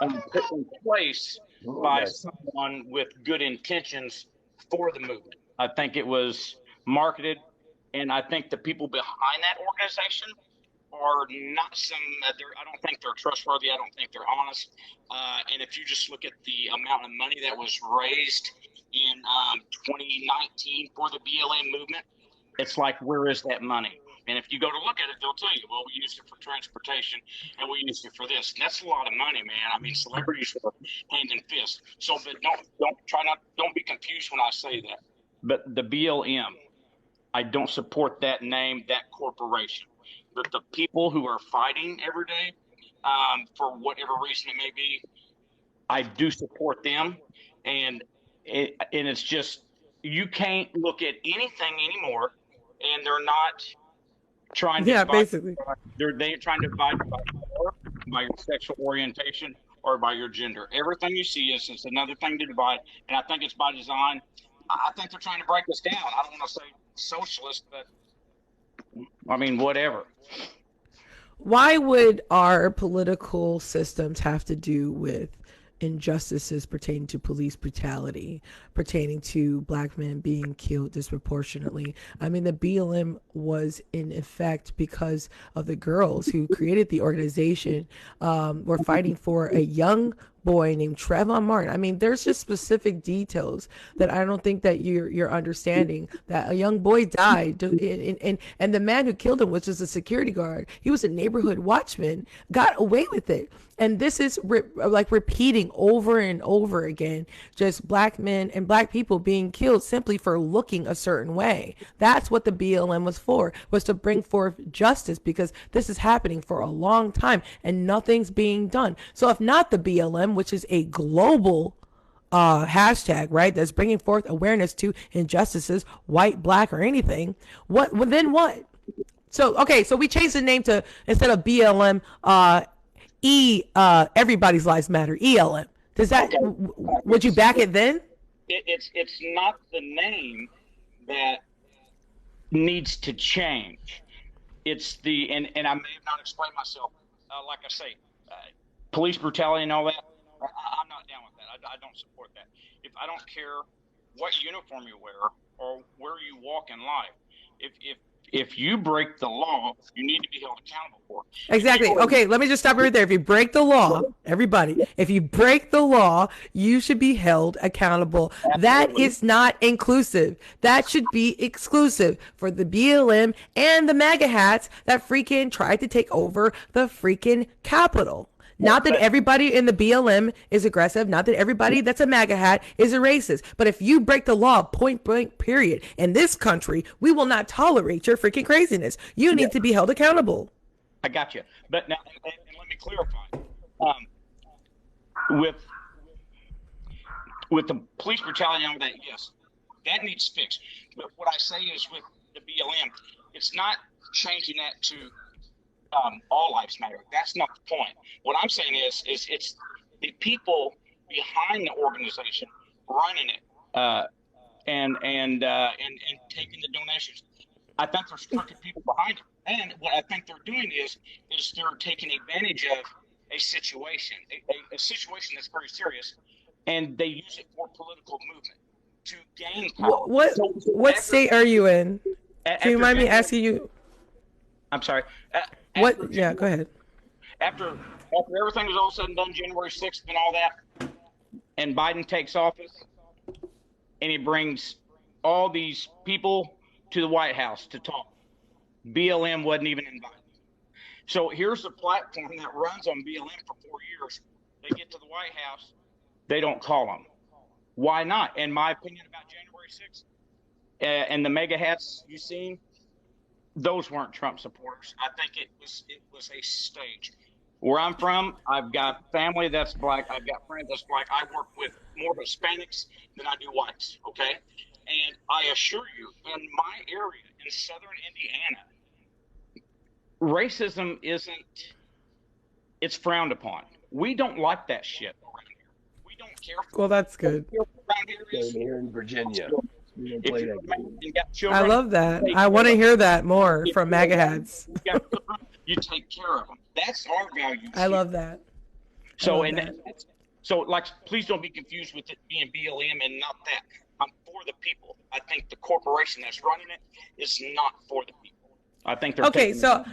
put in place by someone with good intentions for the movement. I think it was marketed, and I think the people behind that organization are not I don't think they're trustworthy. I don't think they're honest. And if you just look at the amount of money that was raised in 2019 for the BLM movement, it's like, where is that money? And if you go to look at it, they'll tell you, well, we used it for transportation and we used it for this. And that's a lot of money, man. I mean, celebrities are hand in fist. So, but don't be confused when I say that. But the BLM, I don't support that name, that corporation. But the people who are fighting every day, for whatever reason it may be, I do support them. And it's just, you can't look at anything anymore, and they're not trying to divide, basically they're trying to divide by your sexual orientation or by your gender. Everything you see is another thing to divide, and I think it's by design. I think they're trying to break us down. I don't want to say socialist, but I mean, whatever. Why would our political systems have to do with injustices pertaining to police brutality, pertaining to black men being killed disproportionately? I mean, the BLM was in effect because of the girls who created the organization, were fighting for a young boy named Trayvon Martin. I mean, there's just specific details that I don't think that you're understanding, that a young boy died, and the man who killed him was just a security guard. He was a neighborhood watchman, got away with it. And this is repeating over and over again, just black men and black people being killed simply for looking a certain way. That's what the BLM was for, was to bring forth justice, because this is happening for a long time and nothing's being done. So if not the BLM, which is a global hashtag, right, that's bringing forth awareness to injustices, white, black, or anything, then what? So, okay, so we changed the name to, instead of BLM, Everybody's Lives Matter, ELM. Does that, would you back it then? It's not the name that needs to change. It's the, and I may have not explained myself, like I say, police brutality and all that, I'm not down with that. I don't support that. If I don't care what uniform you wear or where you walk in life, if you break the law, you need to be held accountable for it. Exactly. Okay, let me just stop right there. If you break the law, everybody, if you break the law, you should be held accountable. Absolutely. That is not inclusive. That should be exclusive for the BLM and the MAGA hats that freaking tried to take over the freaking Capitol. Not that everybody in the BLM is aggressive. Not that everybody that's a MAGA hat is a racist. But if you break the law, point blank, period, in this country, we will not tolerate your freaking craziness. You need to be held accountable. I got you. But now, and let me clarify. With the police brutality and all that, yes, that needs fixed. But what I say is, with the BLM, it's not changing that to all lives matter. That's not the point. What I'm saying is it's the people behind the organization running it, and taking the donations. I think there's crooked people behind it, and what I think they're doing is they're taking advantage of a situation, a situation that's very serious, and they use it for political movement to gain power. What state are you in? Can you mind me asking you? I'm sorry. Yeah, go ahead. After everything was all said and done, January 6th and all that, and Biden takes office, and he brings all these people to the White House to talk. BLM wasn't even invited. So here's a platform that runs on BLM for 4 years. They get to the White House, they don't call them. Why not? In my opinion about January 6th, and the mega hats you've seen, those weren't Trump supporters. I think it was a stage. Where I'm from, I've got family that's black. I've got friends that's black. I work with more Hispanics than I do whites, okay? And I assure you, in my area, in southern Indiana, racism isn't, it's frowned upon. We don't like that shit around here. We don't care for Well, that's good. around here is, Same here in Virginia. We don't if play you're that a man game. and got I children, love that. take I want to care of hear that more If from you're a MAGA man, heads. you got children, you take care of them. That's our values. I love that. So, love and that. that's, so, like, please don't be confused with it being BLM and not that. I'm for the people. I think the corporation that's running it is not for the people. I think they're Okay, taking so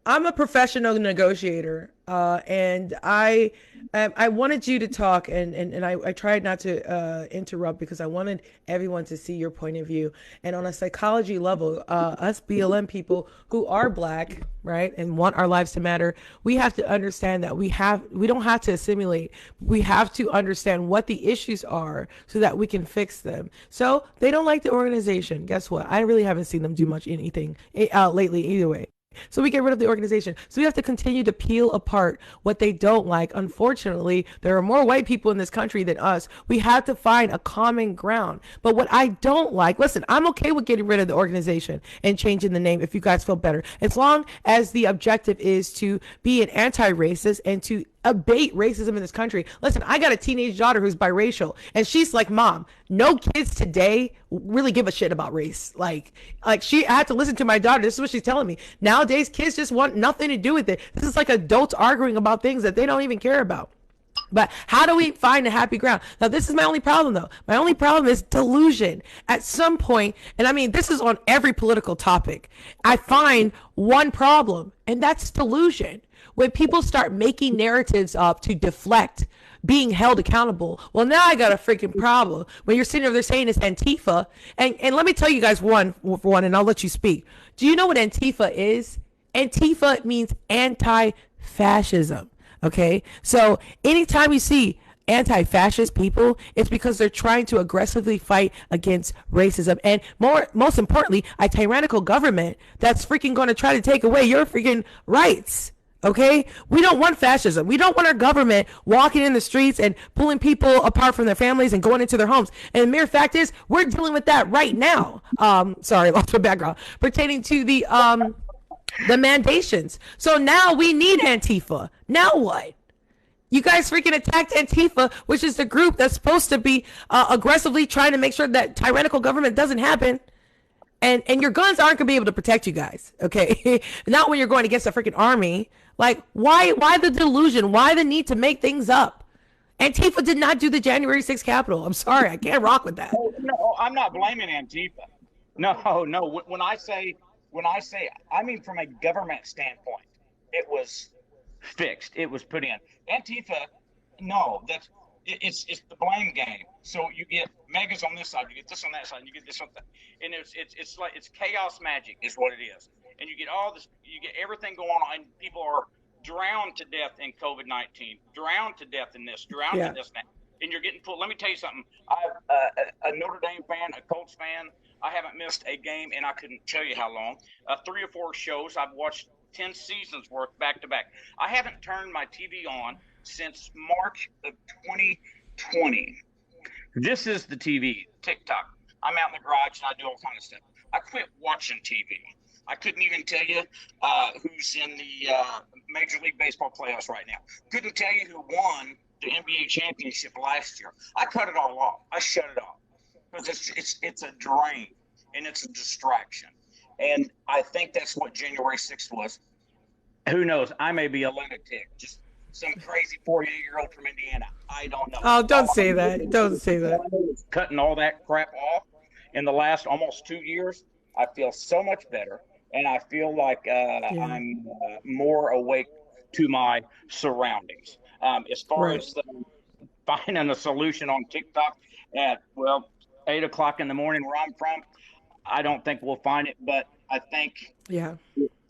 I'm a professional negotiator, and I wanted you to talk, and I tried not to interrupt because I wanted everyone to see your point of view. And on a psychology level, us BLM people who are Black, right, and want our lives to matter, we have to understand that we don't have to assimilate. We have to understand what the issues are so that we can fix them. So they don't like the organization. Guess what? I really haven't seen them do much anything lately either way. So we get rid of the organization. So we have to continue to peel apart what they don't like. Unfortunately, there are more white people in this country than us. We have to find a common ground. But what I don't like, listen, I'm okay with getting rid of the organization and changing the name if you guys feel better. As long as the objective is to be an anti-racist and to abate racism in this country. Listen, I got a teenage daughter who's biracial, and she's like, Mom, no kids today really give a shit about race. Like I had to listen to my daughter. This is what she's telling me. Nowadays, kids just want nothing to do with it. This is like adults arguing about things that they don't even care about. But how do we find a happy ground? Now, this is my only problem, though. My only problem is delusion. At some point, and I mean, this is on every political topic, I find one problem, and that's delusion. When people start making narratives up to deflect being held accountable, well, now I got a freaking problem. When you're sitting over there saying it's Antifa, and let me tell you guys one, and I'll let you speak. Do you know what Antifa is? Antifa means anti-fascism. Okay, so anytime you see anti-fascist people, it's because they're trying to aggressively fight against racism, and most importantly, a tyrannical government that's freaking going to try to take away your freaking rights. Okay, we don't want fascism. We don't want our government walking in the streets and pulling people apart from their families and going into their homes. And the mere fact is, we're dealing with that right now. Sorry, lost my background. Pertaining to the mandations. So now we need Antifa. Now what? You guys freaking attacked Antifa, which is the group that's supposed to be aggressively trying to make sure that tyrannical government doesn't happen. And your guns aren't gonna be able to protect you guys, okay? Not when you're going against a freaking army. Like, why the delusion? Why the need to make things up? Antifa did not do the January 6th Capitol. I'm sorry, I can't rock with that. No, I'm not blaming Antifa. No. When I say, I mean from a government standpoint, it was fixed. It was put in. Antifa, no, it's the blame game. So you get megas on this side, you get this on that side, and you get this on that, and it's like it's chaos magic is what it is. And you get all this, you get everything going on, and people are drowned to death in COVID-19, drowned to death in this, drowned to this now. And you're getting pulled. Let me tell you something. I'm a Notre Dame fan, a Colts fan. I haven't missed a game, and I couldn't tell you how long. 3 or 4 shows. I've watched 10 seasons worth back to back. I haven't turned my TV on since March of 2020. This is the TV, TikTok. I'm out in the garage and I do all kind of stuff. I quit watching TV. I couldn't even tell you who's in the Major League Baseball playoffs right now. Couldn't tell you who won the NBA championship last year. I cut it all off. I shut it off because it's a drain and it's a distraction. And I think that's what January 6th was. Who knows? I may be a lunatic. Just some crazy 48-year-old from Indiana. I don't know. Oh, don't say that. Don't say that. Cutting all that crap off in the last almost 2 years, I feel so much better. And I feel like I'm more awake to my surroundings. As far as finding a solution on TikTok at, 8 o'clock in the morning where I'm from, I don't think we'll find it. But I think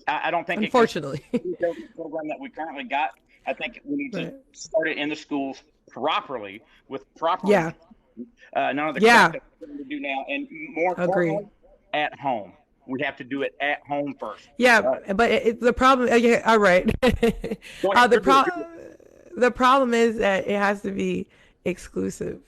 I don't think unfortunately the program that we currently got, I think we need to start it in the schools properly with proper none of the crap that we're going to do now, and more importantly, at home. We have to do it at home first. Yeah, but the problem. All right. The problem is that it has to be exclusive.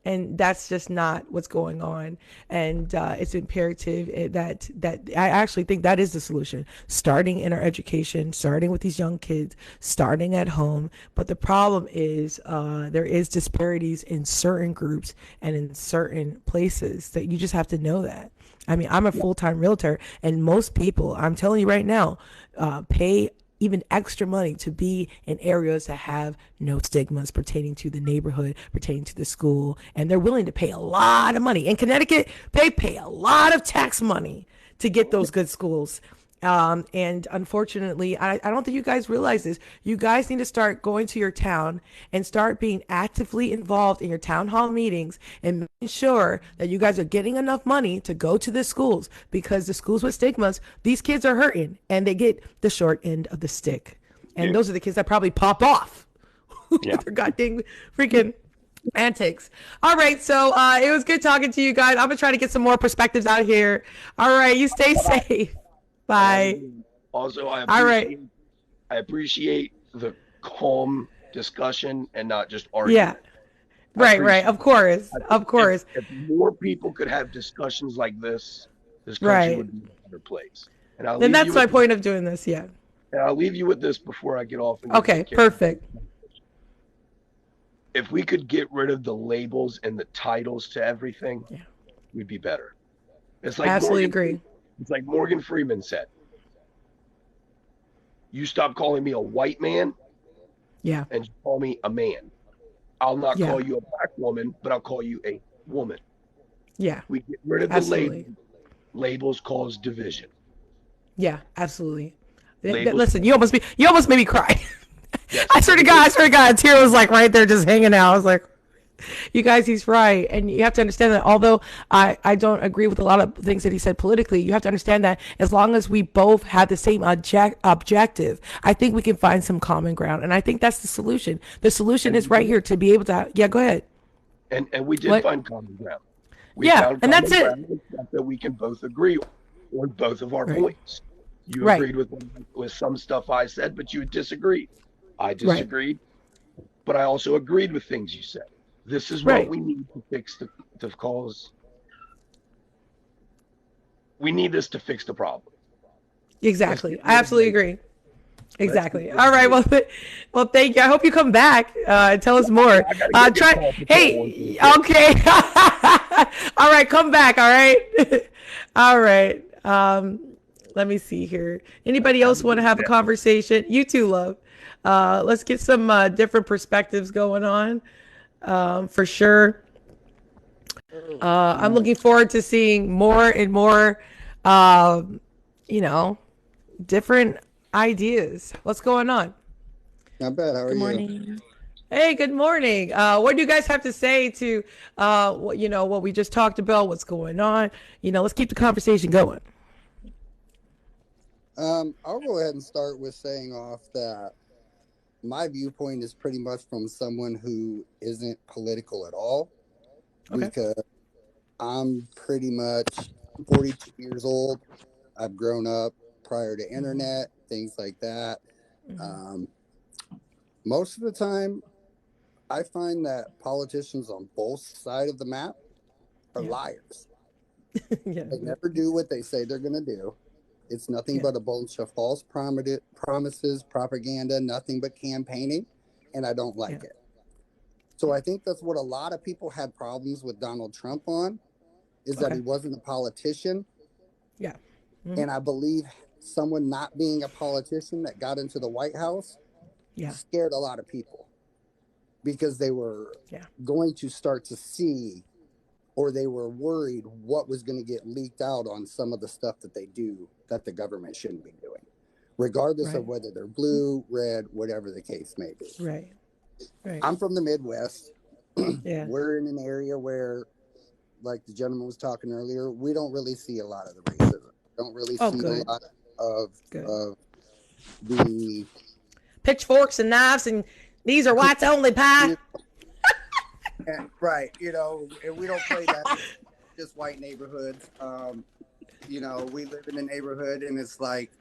And that's just not what's going on. And it's imperative that I actually think that is the solution. Starting in our education, starting with these young kids, starting at home. But the problem is there is disparities in certain groups and in certain places that you just have to know that. I mean, I'm a full-time realtor, and most people, I'm telling you right now, pay even extra money to be in areas that have no stigmas pertaining to the neighborhood, pertaining to the school, and they're willing to pay a lot of money. In Connecticut, they pay a lot of tax money to get those good schools. And unfortunately, I don't think you guys realize this. You guys need to start going to your town and start being actively involved in your town hall meetings and making sure that you guys are getting enough money to go to the schools, because the schools with stigmas, these kids are hurting and they get the short end of the stick. And those are the kids that probably pop off. Yeah. Their goddamn freaking antics. All right, so it was good talking to you guys. I'm gonna try to get some more perspectives out here. All right, you stay safe. Bye. Also, I appreciate the calm discussion and not just argument. Yeah. Right. Of course. If more people could have discussions like this country would be a better place. And that's my point of doing this. Yeah. And I'll leave you with this before I get off. Okay, perfect. If we could get rid of the labels and the titles to everything, we'd be better. It's like absolutely agree. It's like Morgan Freeman said. You stop calling me a white man, and you call me a man. I'll not call you a black woman, but I'll call you a woman. Yeah. We get rid of the labels. Labels cause division. Yeah, absolutely. Listen, you almost made me cry. Yes. I swear to God, a tear was like right there just hanging out. I was like, you guys, he's right. And you have to understand that although I don't agree with a lot of things that he said politically, you have to understand that as long as we both have the same objective, I think we can find some common ground. And I think that's the solution. The solution is right here to be able to, go ahead. And we did find common ground. We found and that's it. That we can both agree on both of our points. You agreed with some stuff I said, but you disagreed. I disagreed, but I also agreed with things you said. This is what we need to fix the cause. We need this to fix the problem. Exactly. I absolutely agree. Exactly. All right. Well, thank you. I hope you come back and tell us more. Hey, okay. All right. Come back. All right. All right. Let me see here. Anybody else want to have a conversation? You too, love. Let's get some different perspectives going on. For sure. I'm looking forward to seeing more and more, different ideas. What's going on? Not bad. How are you? Good morning. Hey, good morning. What do you guys have to say to, what we just talked about, what's going on? Let's keep the conversation going. I'll go ahead and start with saying off that my viewpoint is pretty much from someone who isn't political at all, because I'm pretty much 42 years old. I've grown up prior to internet, things like that. Most of the time, I find that politicians on both sides of the map are liars. They never do what they say they're going to do. It's nothing but a bunch of false promises, propaganda, nothing but campaigning, and I don't like it. So I think that's what a lot of people had problems with Donald Trump on, is that he wasn't a politician. Yeah. And I believe someone not being a politician that got into the White House scared a lot of people, because they were going to start to see, or they were worried what was going to get leaked out on some of the stuff that they do that the government shouldn't be doing, regardless of whether they're blue, red, whatever the case may be. Right. I'm from the Midwest. We're in an area where, like the gentleman was talking earlier, we don't really see a lot of the racism. Don't really see a lot of the pitchforks and knives and these are whites only pie. Right. And we don't play that just white neighborhoods. We live in a neighborhood, and it's like,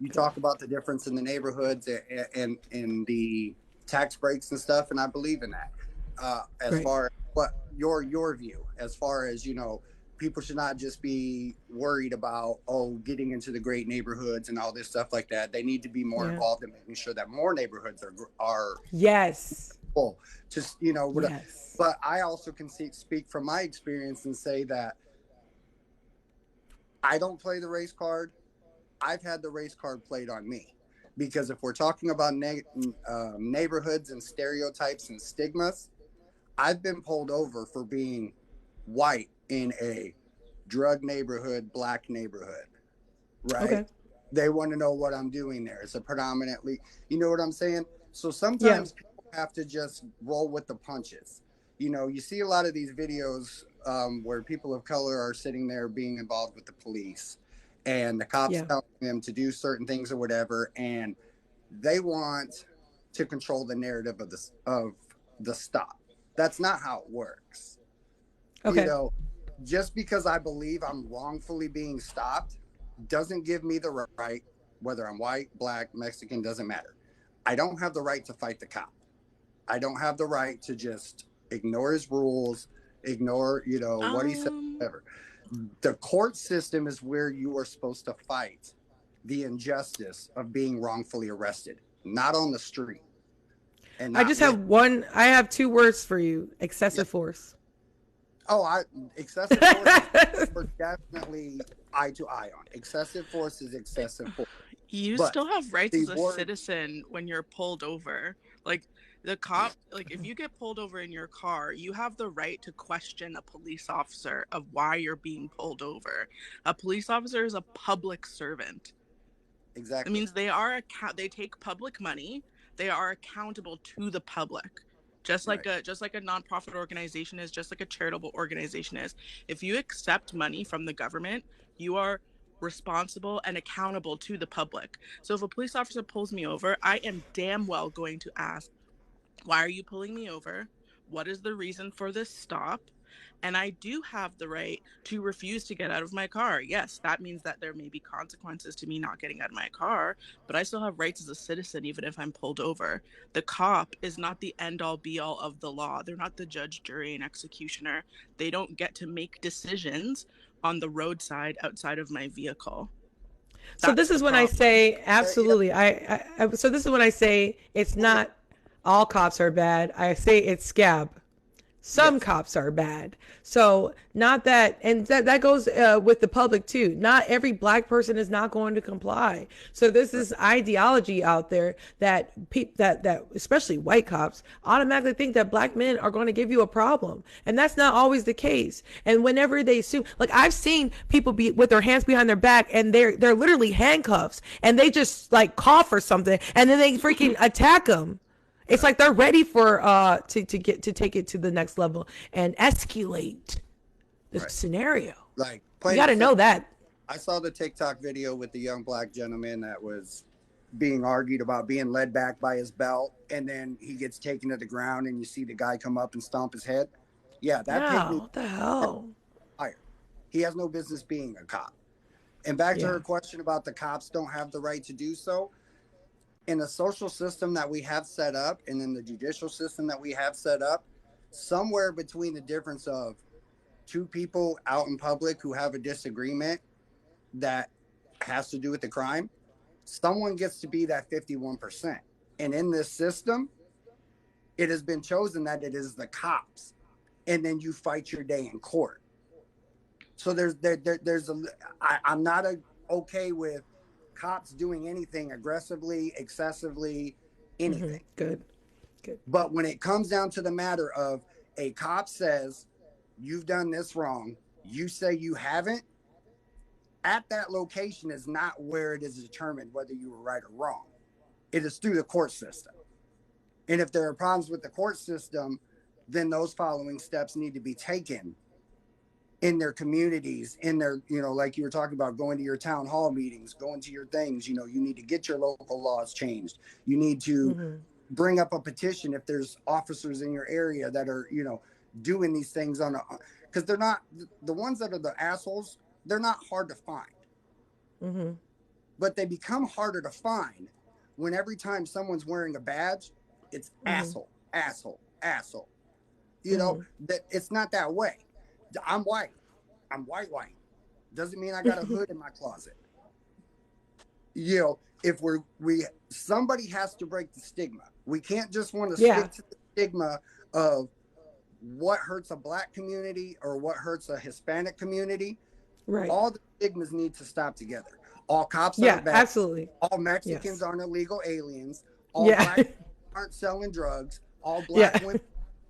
you talk about the difference in the neighborhoods and the tax breaks and stuff, and I believe in that. As far what your view as far as, you know, people should not just be worried about getting into the great neighborhoods and all this stuff like that. They need to be more involved in making sure that more neighborhoods are yes full. Just, you know, yes. But I also can speak from my experience and say that I don't play the race card. I've had the race card played on me, because if we're talking about neighborhoods and stereotypes and stigmas, I've been pulled over for being white in a drug neighborhood, black neighborhood, right? Okay. They want to know what I'm doing there. It's a predominantly, you know what I'm saying? So sometimes people have to just roll with the punches. You know, you see a lot of these videos where people of color are sitting there being involved with the police, and the cops telling them to do certain things or whatever, and they want to control the narrative of the stop. That's not how it works. Okay. You know, just because I believe I'm wrongfully being stopped doesn't give me the right, whether I'm white, black, Mexican, doesn't matter. I don't have the right to fight the cop. I don't have the right to just ignore his rules, ignore, you know, what he said, whatever. The court system is where you are supposed to fight the injustice of being wrongfully arrested, not on the street. And I have 2 words for you: excessive force. Excessive force we're definitely eye to eye on. Excessive force is excessive force. You still have rights as a citizen when you're pulled over. Like, the cop, like, if you get pulled over in your car, you have the right to question a police officer of why you're being pulled over. A police officer is a public servant. Exactly. It means they take public money. They are accountable to the public. Just like a nonprofit organization is, just like a charitable organization is. If you accept money from the government, you are responsible and accountable to the public. So if a police officer pulls me over, I am damn well going to ask, why are you pulling me over? What is the reason for this stop? And I do have the right to refuse to get out of my car. Yes, that means that there may be consequences to me not getting out of my car, but I still have rights as a citizen, even if I'm pulled over. The cop is not the end-all be-all of the law. They're not the judge, jury, and executioner. They don't get to make decisions on the roadside outside of my vehicle. So this is when I say, absolutely. So this is when I say it's not all cops are bad. I say it's scab. Some cops are bad. So not that, and that goes with the public too. Not every black person is not going to comply. So there's this ideology out there that that especially white cops automatically think that black men are going to give you a problem, and that's not always the case. And whenever they sue, like I've seen people be with their hands behind their back, and they're literally handcuffs, and they just like cough or something, and then they freaking attack them. It's like they're ready for to take it to the next level and escalate the scenario. Like, you got to know that. I saw the TikTok video with the young black gentleman that was being argued about being led back by his belt, and then he gets taken to the ground, and you see the guy come up and stomp his head. Yeah, what the hell? He has no business being a cop. And back to her question about the cops don't have the right to do so. In the social system that we have set up, and in the judicial system that we have set up, somewhere between the difference of 2 people out in public who have a disagreement that has to do with the crime, someone gets to be that 51%. And in this system, it has been chosen that it is the cops, and then you fight your day in court. So I'm not okay with cops doing anything aggressively, excessively, anything. Good. But when it comes down to the matter of a cop says, you've done this wrong, you say you haven't, at that location is not where it is determined whether you were right or wrong. It is through the court system. And if there are problems with the court system, then those following steps need to be taken in their communities, in their, like you were talking about, going to your town hall meetings, going to your things, you need to get your local laws changed. You need to bring up a petition if there's officers in your area that are, doing these things because they're not, the ones that are the assholes, they're not hard to find. But they become harder to find when every time someone's wearing a badge, it's asshole, asshole, asshole. You know, that it's not that way. I'm white. I'm white. Doesn't mean I got a hood in my closet. You know, if somebody has to break the stigma. We can't just want to stick to the stigma of what hurts a black community or what hurts a Hispanic community. Right. All the stigmas need to stop together. All cops aren't bad. Absolutely. All Mexicans aren't illegal aliens. All black people aren't selling drugs. All black women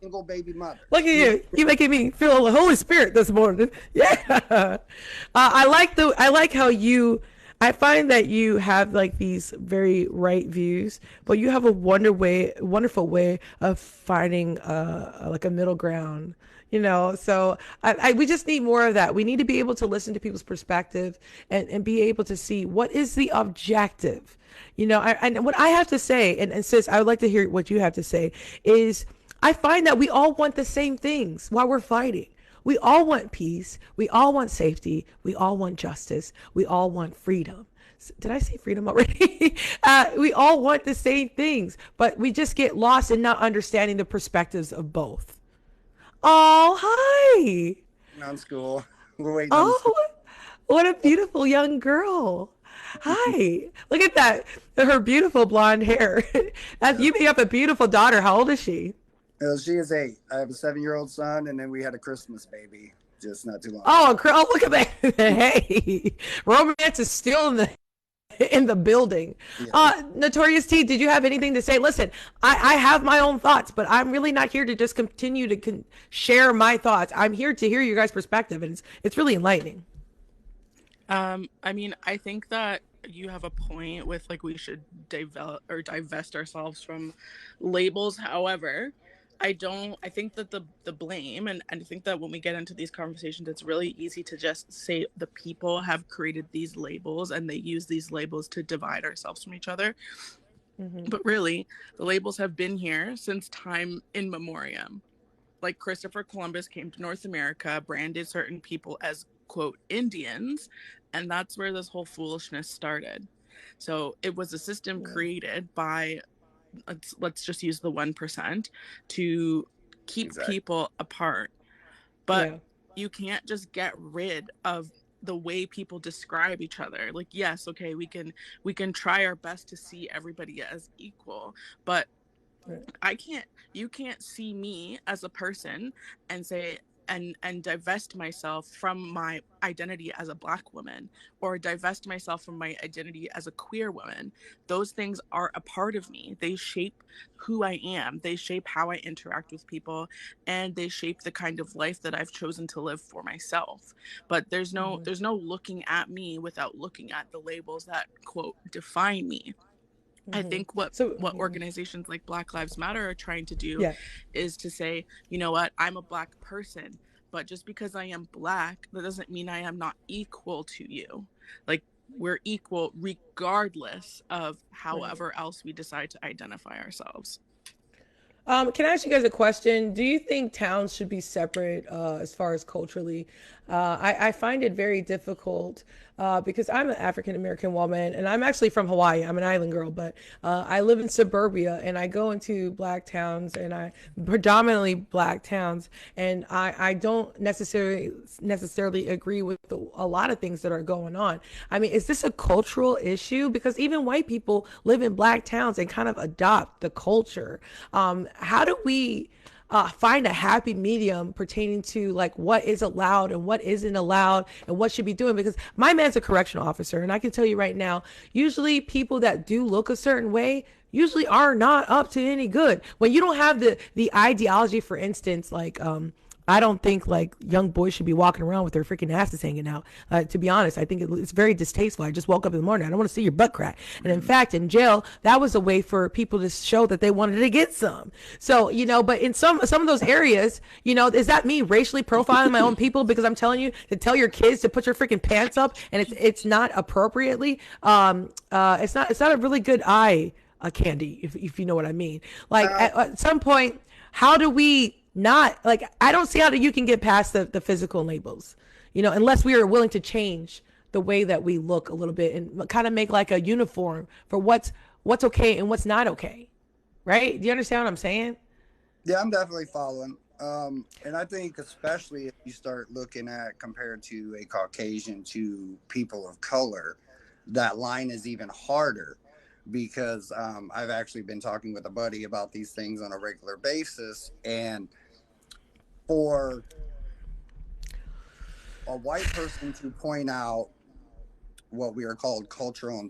single baby mother. Look at you. You're making me feel the Holy Spirit this morning. Yeah. I like how I find that you have like these very right views, but you have a wonderful way of finding like a middle ground, you know? So we just need more of that. We need to be able to listen to people's perspective and be able to see what is the objective, you know? And what I have to say, and sis, I would like to hear what you have to say, is I find that we all want the same things while we're fighting. We all want peace. We all want safety. We all want justice. We all want freedom. Did I say freedom already? We all want the same things, but we just get lost in not understanding the perspectives of both. Oh, hi. On school. We're waiting. Oh, what a beautiful young girl. Hi. Look at that. Her beautiful blonde hair. You make up a beautiful daughter. How old is she? She is 8. I have a 7-year-old son, and then we had a Christmas baby just not too long ago. Oh, look at that. Hey, romance is still in the building. Yeah. Notorious T, did you have anything to say? Listen, I have my own thoughts, but I'm really not here to just continue to share my thoughts. I'm here to hear your guys' perspective, and it's really enlightening. I mean, I think that you have a point with like we should divest ourselves from labels. However, I think that the blame, and I think that when we get into these conversations, it's really easy to just say the people have created these labels and they use these labels to divide ourselves from each other. Mm-hmm. But really, the labels have been here since time in memoriam. Like Christopher Columbus came to North America, branded certain people as, quote, Indians, and that's where this whole foolishness started. So it was a system created by, let's just use the 1% to keep people apart. But you can't just get rid of the way people describe each other. Like, yes, okay, we can try our best to see everybody as equal, but you can't see me as a person and say and divest myself from my identity as a Black woman, or divest myself from my identity as a queer woman. Those things are a part of me. They shape who I am. They shape how I interact with people, and they shape the kind of life that I've chosen to live for myself. But there's no looking at me without looking at the labels that, quote, define me. I think what organizations like Black Lives Matter are trying to do is to say, you know what, I'm a Black person, but just because I am Black, that doesn't mean I am not equal to you. Like, we're equal regardless of however else we decide to identify ourselves. Can I ask you guys a question? Do you think towns should be separate as far as culturally? I find it very difficult because I'm an African-American woman, and I'm actually from Hawaii. I'm an island girl, but I live in suburbia, and I go into Black towns, and predominantly Black towns, and I don't necessarily agree with a lot of things that are going on. I mean, is this a cultural issue? Because even white people live in Black towns and kind of adopt the culture. How do we find a happy medium pertaining to like what is allowed and what isn't allowed and what should be doing? Because my man's a correctional officer, and I can tell you right now, usually people that do look a certain way usually are not up to any good. When you don't have the ideology, for instance, like I don't think like young boys should be walking around with their freaking asses hanging out. To be honest, I think it's very distasteful. I just woke up in the morning, I don't want to see your butt crack. And in fact, in jail, that was a way for people to show that they wanted to get some. So, you know, but in some of those areas, you know, is that me racially profiling my own people? Because I'm telling you to tell your kids to put your freaking pants up, and it's not appropriately. It's not a really good eye candy, if you know what I mean. Like at some point, how do we not, like, I don't see how you can get past the physical labels, you know, unless we are willing to change the way that we look a little bit and kind of make like a uniform for what's okay and what's not okay. Right? Do you understand what I'm saying? Yeah, I'm definitely following. And I think especially if you start looking at compared to a Caucasian to people of color, that line is even harder because I've actually been talking with a buddy about these things on a regular basis. And for a white person to point out what we are called cultural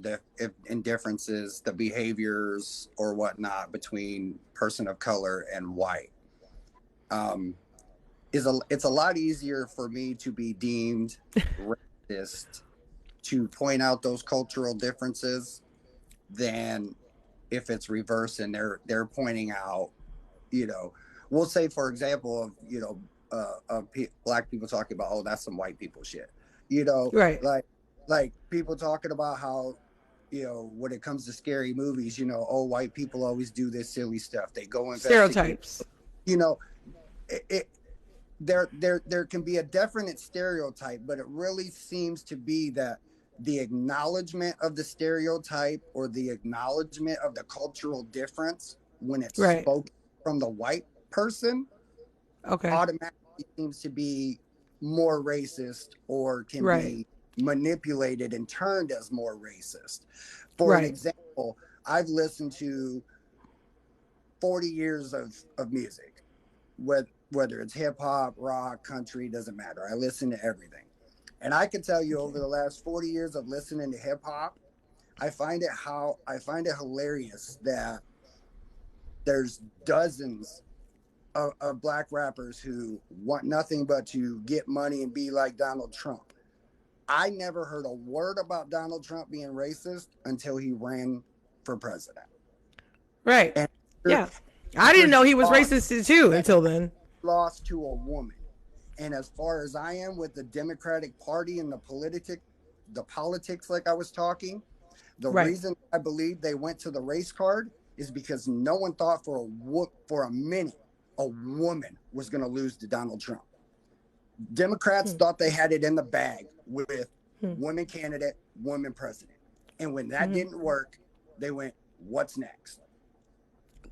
indifferences, the behaviors or whatnot between person of color and white, it's a lot easier for me to be deemed racist to point out those cultural differences than if it's reverse and they're pointing out, we'll say, for example, of black people talking about, oh, that's some white people shit, right? Like people talking about how, when it comes to scary movies, oh, white people always do this silly stuff. They go stereotypes. There can be a definite stereotype, but it really seems to be that the acknowledgement of the stereotype or the acknowledgement of the cultural difference when it's spoken from the white person, automatically seems to be more racist or can be manipulated and turned as more racist. For an example, I've listened to 40 years of music, whether it's hip hop, rock, country, doesn't matter. I listen to everything. And I can tell you over the last 40 years of listening to hip hop, I find it hilarious that there's dozens of black rappers who want nothing but to get money and be like Donald Trump. I never heard a word about Donald Trump being racist until he ran for president. Right. And I didn't know he was racist too until then. Lost to a woman. And as far as I am with the Democratic Party and the politics, like I was talking, the reason I believe they went to the race card is because no one thought for a minute a woman was going to lose to Donald Trump. Democrats thought they had it in the bag with women candidate, women president. And when that didn't work, they went, what's next?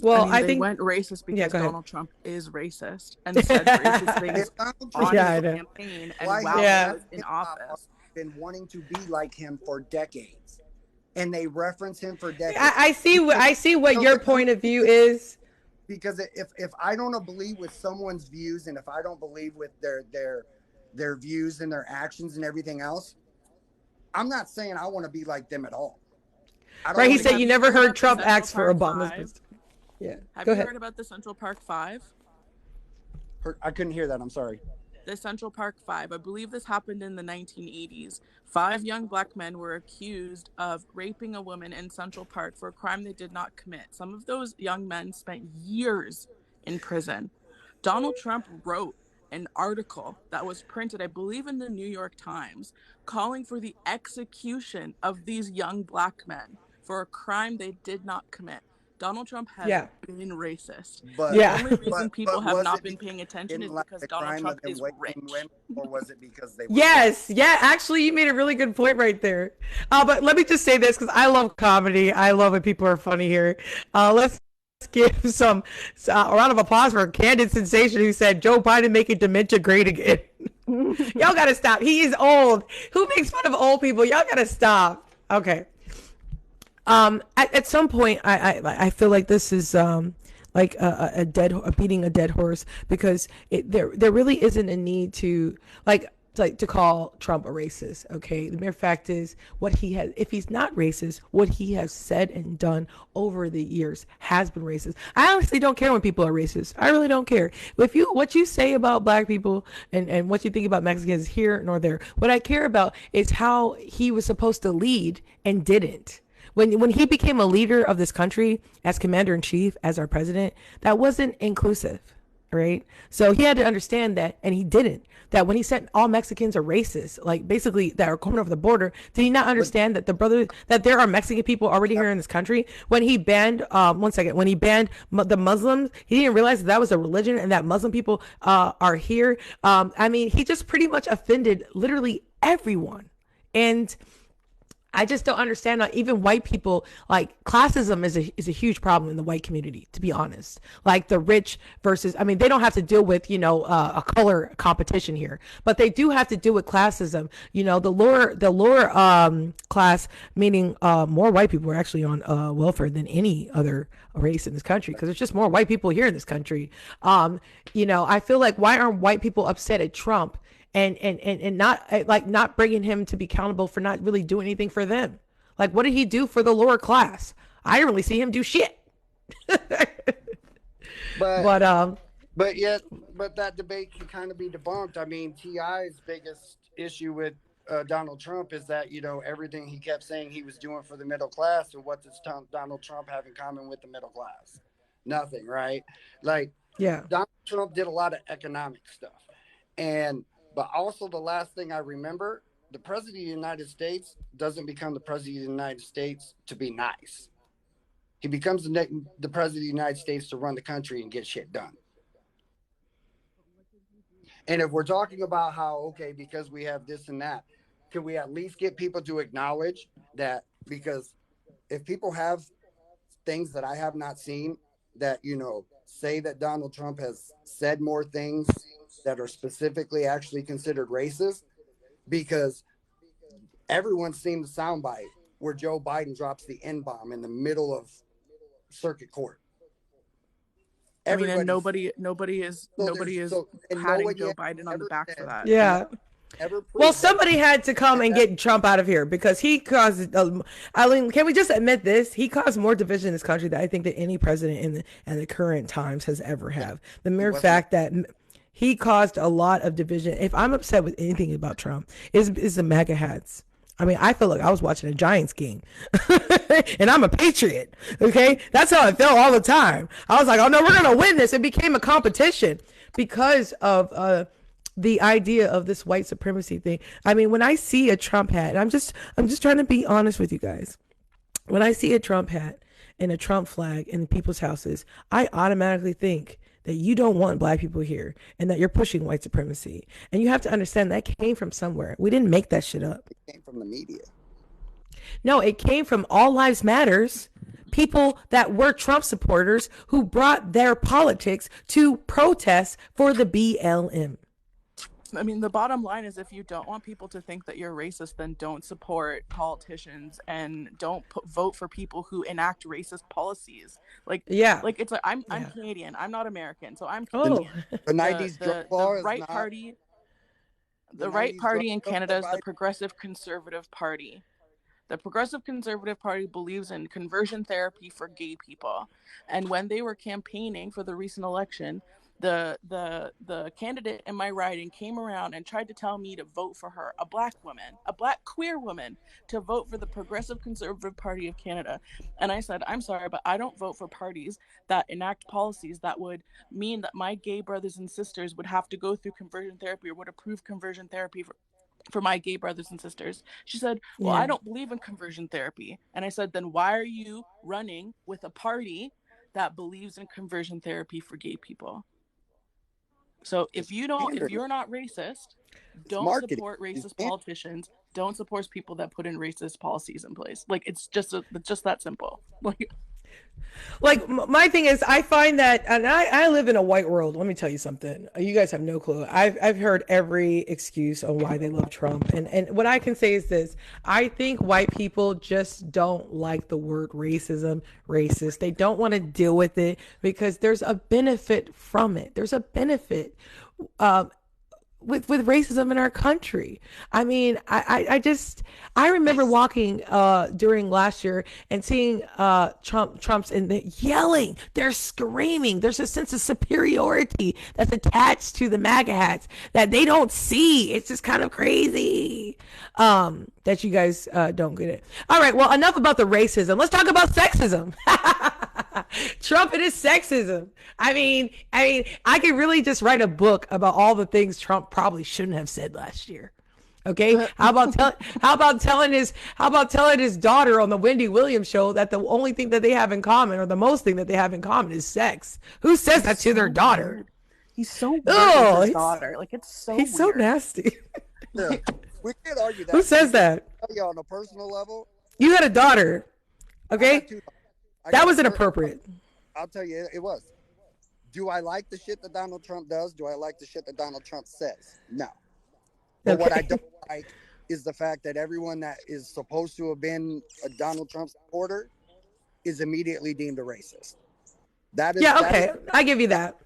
Well, I think they went racist because Donald Trump is racist and said racist things on his campaign and while he was in office. Been wanting to be like him for decades, and they reference him for decades. I see what your point of view is. Because if I don't believe with someone's views, and if I don't believe with their views and their actions and everything else, I'm not saying I want to be like them at all. He said you never heard Trump ask for Obama's. Yeah. Have you heard about the Central Park 5? I couldn't hear that. I'm sorry. The Central Park 5. I believe this happened in the 1980s. 5 young black men were accused of raping a woman in Central Park for a crime they did not commit. Some of those young men spent years in prison. Donald Trump wrote an article that was printed, I believe, in the New York Times, calling for the execution of these young black men for a crime they did not commit. Donald Trump has been racist. But, the only reason people have not been paying attention is because Donald Trump is rich. Or was it because they were actually, you made a really good point right there. But let me just say this, because I love comedy. I love when people are funny here. Let's give a round of applause for Candid Sensation, who said Joe Biden making dementia great again. Y'all gotta stop. He is old. Who makes fun of old people? Y'all gotta stop. Okay. At some point, I feel like this is like beating a dead horse, because there really isn't a need to to call Trump a racist. Okay, the mere fact is if he's not racist, what he has said and done over the years has been racist. I honestly don't care when people are racist. I really don't care. What you say about black people and what you think about Mexicans here nor there. What I care about is how he was supposed to lead and didn't. When he became a leader of this country as commander-in-chief, as our president, that wasn't inclusive, right? So he had to understand that, and he didn't. That when he said all Mexicans are racist, like basically that are coming over the border, did he not understand that there are Mexican people already here in this country? When he banned, when he banned the Muslims, he didn't realize that was a religion and that Muslim people are here. He just pretty much offended literally everyone. And I just don't understand. Like, even white people, like classism is a huge problem in the white community, to be honest. Like the rich versus, I mean, they don't have to deal with, a color competition here, but they do have to deal with classism. The lower class, meaning more white people are actually on welfare than any other race in this country, because there's just more white people here in this country. I feel like, why aren't white people upset at Trump? And not bringing him to be accountable for not really doing anything for them. Like, what did he do for the lower class? I didn't really see him do shit. But that debate can kind of be debunked. I mean, T.I.'s biggest issue with Donald Trump is that, everything he kept saying he was doing for the middle class. So what does Donald Trump have in common with the middle class? Nothing, right? Like, yeah, Donald Trump did a lot of economic stuff. But also, the last thing I remember, the president of the United States doesn't become the president of the United States to be nice. He becomes the president of the United States to run the country and get shit done. And if we're talking about how, okay, because we have this and that, can we at least get people to acknowledge that? Because if people have things that I have not seen that, say that Donald Trump has said more things that are specifically actually considered racist, because everyone's seen the soundbite where Joe Biden drops the N-bomb in the middle of circuit court. And nobody is patting Joe Biden on the back for that. Yeah. Well, somebody had to come and get Trump out of here, because he caused. Can we just admit this? He caused more division in this country than I think that any president in the current times has ever have. The mere fact that he caused a lot of division. If I'm upset with anything about Trump, is the MAGA hats. I mean, I feel like I was watching a Giants game, and I'm a Patriot. Okay, that's how I felt all the time. I was like, "Oh no, we're gonna win this." It became a competition because of the idea of this white supremacy thing. I mean, when I see a Trump hat, and I'm just trying to be honest with you guys. When I see a Trump hat and a Trump flag in people's houses, I automatically think that you don't want black people here and that you're pushing white supremacy. And you have to understand that came from somewhere. We didn't make that shit up. It came from the media. No, it came from All Lives Matters, people that were Trump supporters who brought their politics to protest for the BLM. I mean, the bottom line is, if you don't want people to think that you're racist, then don't support politicians and don't vote for people who enact racist policies. Like, yeah, like it's like I'm Canadian. I'm not American, so I'm Canadian. The right party, the right party in Canada is the Progressive Conservative Party. The Progressive Conservative Party believes in conversion therapy for gay people, and when they were campaigning for the recent election, the candidate in my riding came around and tried to tell me to vote for her, a black queer woman, to vote for the Progressive Conservative Party of Canada. And I said, I'm sorry, but I don't vote for parties that enact policies that would mean that my gay brothers and sisters would have to go through conversion therapy, or would approve conversion therapy for my gay brothers and sisters. She said, well, I don't believe in conversion therapy. And I said, then why are you running with a party that believes in conversion therapy for gay people? So if you're not racist, don't support racist politicians. Don't support people that put in racist policies in place. Like, it's just that simple. Like, my thing is, I find that, and I live in a white world. Let me tell you something. You guys have no clue. I've heard every excuse on why they love Trump. And what I can say is this. I think white people just don't like the word racism, racist. They don't want to deal with it because there's a benefit from it. There's a benefit with racism in our country. I mean, I remember walking during last year and seeing Trump's and they're yelling, they're screaming. There's a sense of superiority that's attached to the MAGA hats that they don't see. It's just kind of crazy that you guys don't get it. All right, well, enough about the racism. Let's talk about sexism. Trump and his sexism. I mean, I could really just write a book about all the things Trump probably shouldn't have said last year. Okay, how about telling his daughter on the Wendy Williams show that the only thing that they have in common, or the most thing that they have in common, is sex? Who says that to their daughter? He's so weird with his daughter. Like, it's so he's weird. So nasty. We can't argue that. Who says that? On a personal level, you had a daughter, okay? That was inappropriate. I'll tell you, it was. Do I like the shit that Donald Trump does? Do I like the shit that Donald Trump says? No. But what I don't like is the fact that everyone that is supposed to have been a Donald Trump supporter is immediately deemed a racist. That is, I give you that.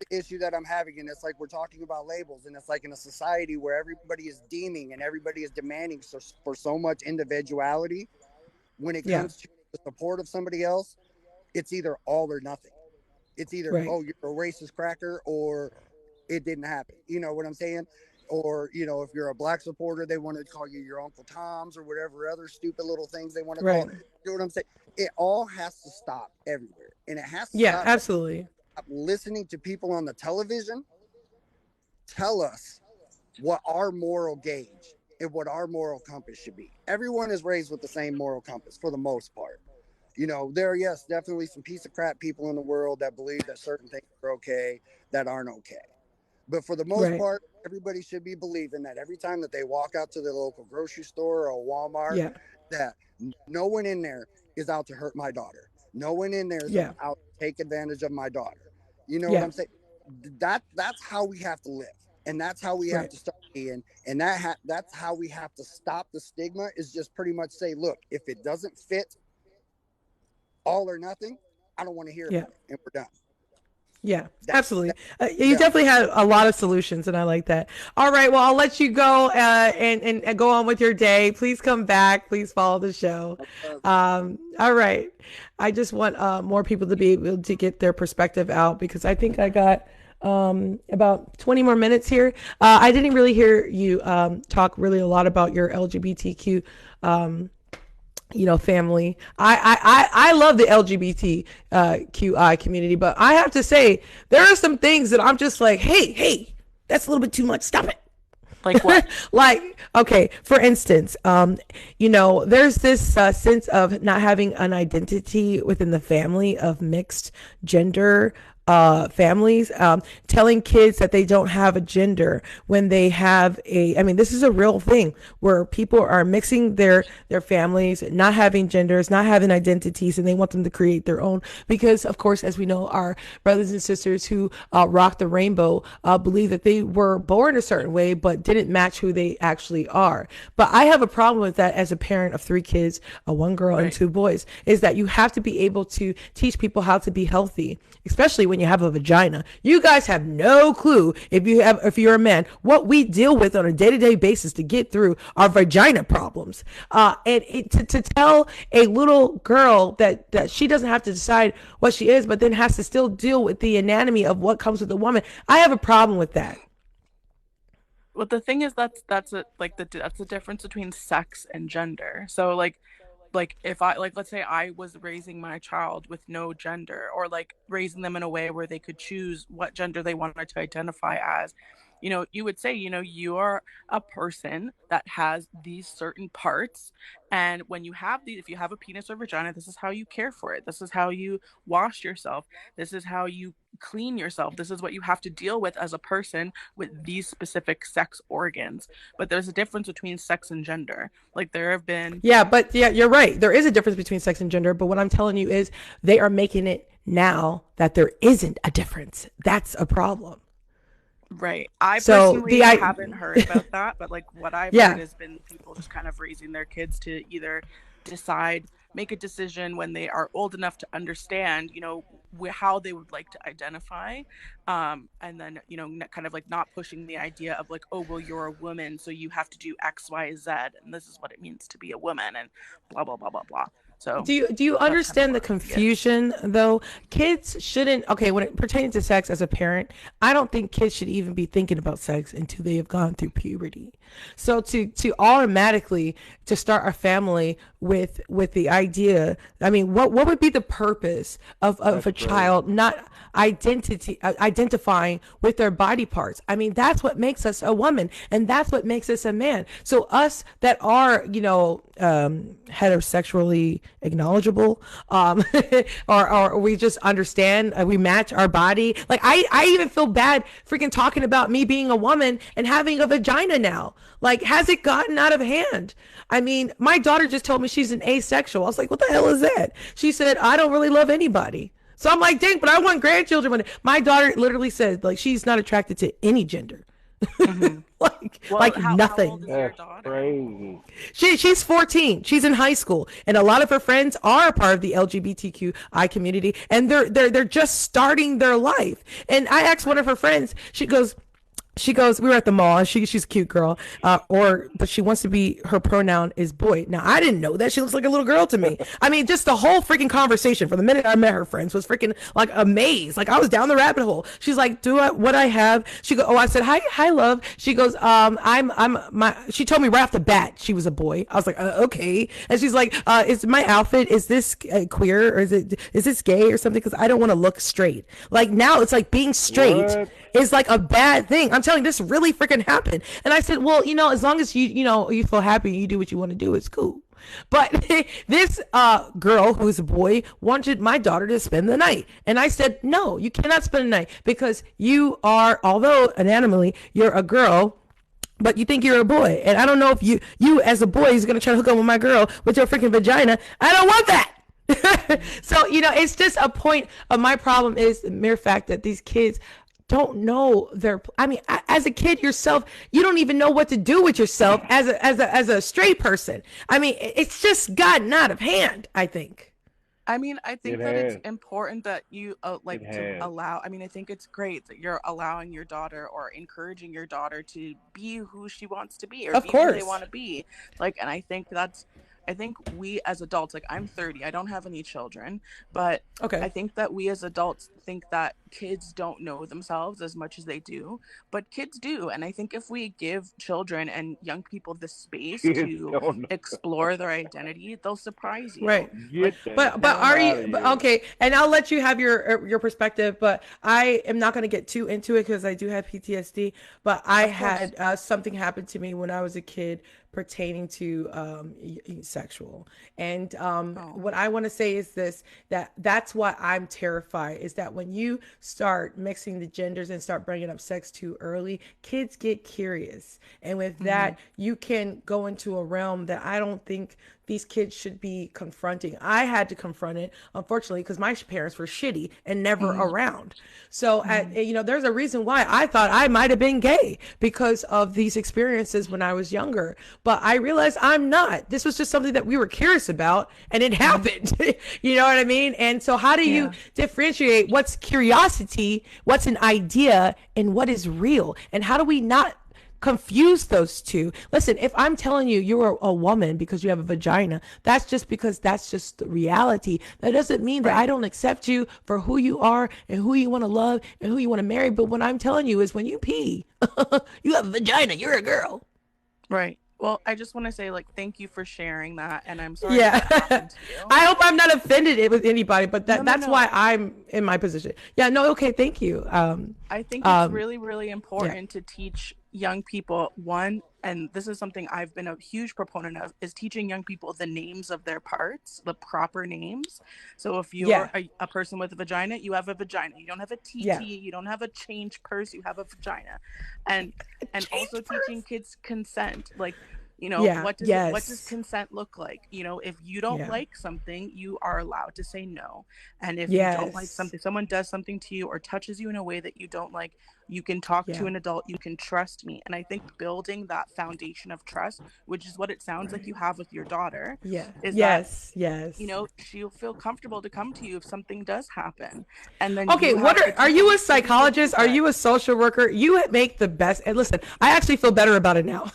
The issue that I'm having, and it's like we're talking about labels, and it's like in a society where everybody is deeming and everybody is demanding for so much individuality. When it comes to the support of somebody else, it's either all or nothing. It's either, oh, you're a racist cracker, or it didn't happen. You know what I'm saying? Or, you know, if you're a black supporter, they want to call you your Uncle Tom's or whatever other stupid little things they want to call it. You know what I'm saying? It all has to stop everywhere. And it has to stop. Absolutely. Listening to people on the television tell us what our moral gauge and what our moral compass should be. Everyone is raised with the same moral compass for the most part. You know, there are, yes, definitely some piece of crap people in the world that believe that certain things are okay that aren't okay. But for the most part, everybody should be believing that every time that they walk out to their local grocery store or Walmart, that no one in there is out to hurt my daughter. No one in there is out to take advantage of my daughter. You know what I'm saying? That's how we have to live. And that's how we have to start being. And that's how we have to stop the stigma, is just pretty much say, look, if it doesn't fit all or nothing, I don't want to hear about it, and we're done. Yeah, absolutely. You definitely had a lot of solutions, and I like that. All right, well, I'll let you go and go on with your day. Please come back. Please follow the show. All right. I just want more people to be able to get their perspective out, because I think I got about 20 more minutes here. I didn't really hear you talk really a lot about your LGBTQ family. I love the LGBTQI community, but I have to say there are some things that I'm just like, hey, that's a little bit too much. Stop it. Like what? Like, okay, for instance, there's this sense of not having an identity within the family of mixed gender families, telling kids that they don't have a gender when they have this is a real thing where people are mixing their families, not having genders, not having identities, and they want them to create their own, because of course, as we know, our brothers and sisters who rock the rainbow believe that they were born a certain way but didn't match who they actually are. But I have a problem with that as a parent of 3 kids, 1 girl and 2 boys, is that you have to be able to teach people how to be healthy, especially when you have a vagina. You guys have no clue, if you're a man, what we deal with on a day-to-day basis to get through our vagina problems. To tell a little girl that she doesn't have to decide what she is, but then has to still deal with the anatomy of what comes with a woman, I have a problem with that. Well, the thing is, that's the difference between sex and gender. So like if let's say I was raising my child with no gender, or like raising them in a way where they could choose what gender they wanted to identify as, you would say, you are a person that has these certain parts. And when you have if you have a penis or vagina, this is how you care for it. This is how you wash yourself. This is how you clean yourself. This is what you have to deal with as a person with these specific sex organs. But there's a difference between sex and gender. Like there have been. Yeah, you're right. There is a difference between sex and gender. But what I'm telling you is they are making it now that there isn't a difference. That's a problem. Right. I personally haven't heard about that, but like what I've heard has been people just kind of raising their kids to either make a decision when they are old enough to understand, how they would like to identify. And then, kind of like not pushing the idea of like, oh, well, you're a woman, so you have to do X, Y, Z, and this is what it means to be a woman, and blah, blah, blah, blah, blah. So do you understand the confusion though? Kids shouldn't, when it pertains to sex, as a parent, I don't think kids should even be thinking about sex until they have gone through puberty. So to automatically to start a family with the idea, what would be the purpose of a child not identifying with their body parts? That's what makes us a woman, and that's what makes us a man. So us that are, heterosexually acknowledgeable, or we just understand, we match our body. Like I even feel bad freaking talking about me being a woman and having a vagina now. Like, has it gotten out of hand? I mean, my daughter just told me she's an asexual. I was like, what the hell is that? She said, I don't really love anybody. So I'm like, dang, but I want grandchildren. My daughter literally said, like, she's not attracted to any gender. Mm-hmm. Nothing. How old is your daughter? Crazy. She's 14. She's in high school, and a lot of her friends are a part of the LGBTQI community, and they're just starting their life. And I asked one of her friends. She goes, we were at the mall, and she's a cute girl, but she wants to be, her pronoun is boy. Now, I didn't know that. She looks like a little girl to me. I mean, just the whole freaking conversation from the minute I met her friends was freaking like amazed. Like, I was down the rabbit hole. She's like, what I have? She goes, oh, I said, hi, love. She goes, she told me right off the bat she was a boy. I was like, okay. And she's like, is my outfit, is this queer, or is this gay or something? Because I don't want to look straight. Like, now it's like being straight is like a bad thing. I'm telling you, this really freaking happened. And I said, well, as long as you feel happy and you do what you want to do, it's cool. But this girl who's a boy wanted my daughter to spend the night. And I said, no, you cannot spend the night, because you are, although anonymally, you're a girl, but you think you're a boy. And I don't know if you as a boy is going to try to hook up with my girl with your freaking vagina. I don't want that. So, it's just a point of my problem is the mere fact that these kids don't know as a kid yourself, you don't even know what to do with yourself as a straight person. I mean, it's just gotten out of hand, I think. I mean, I think that it's important that you to allow. I mean, I think it's great that you're allowing your daughter or encouraging your daughter to be who she wants to be, or of be course who they want to be. And I think we as adults, I'm 30, I don't have any children, but okay. I think that we as adults think that kids don't know themselves as much as they do, but kids do. And I think if we give children and young people the space to explore their identity, they'll surprise you. Right. But are you okay? And I'll let you have your perspective, but I am not going to get too into it because I do have PTSD. But I had something happen to me when I was a kid pertaining to sexual. And what I want to say is this, that's why I'm terrified, is that when you start mixing the genders and start bringing up sex too early, kids get curious. And with that, you can go into a realm that I don't think these kids should be confronting. I had to confront it, unfortunately, because my parents were shitty and never around. So, there's a reason why I thought I might have been gay, because of these experiences when I was younger. But I realized I'm not. This was just something that we were curious about, and it happened. You know what I mean? And so how do you differentiate what's curiosity, what's an idea, and what is real? And how do we not confuse those two? Listen, if I'm telling you you're a woman because you have a vagina, that's just because that's just the reality. That doesn't mean that I don't accept you for who you are and who you want to love and who you want to marry. But what I'm telling you is when you pee, you have a vagina, you're a girl. Right. Well, I just want to say, thank you for sharing that, and I'm sorry. Yeah, I hope I'm not offended with anybody, but that's why I'm in my position. Yeah, no, okay, thank you. I think it's really, really important to teach young people, and this is something I've been a huge proponent of, is teaching young people the names of their parts, the proper names. So if you're a person with a vagina, you have a vagina. You don't have a TT, you don't have a change purse, you have a vagina. And also teaching kids consent, what does consent look like? If you don't like something, you are allowed to say no. And if you don't like something, someone does something to you or touches you in a way that you don't like, you can talk to an adult, you can trust me. And I think building that foundation of trust, which is what it sounds like you have with your daughter, she'll feel comfortable to come to you if something does happen. And then are you a psychologist? Are you a social worker? You make the best. And listen, I actually feel better about it now.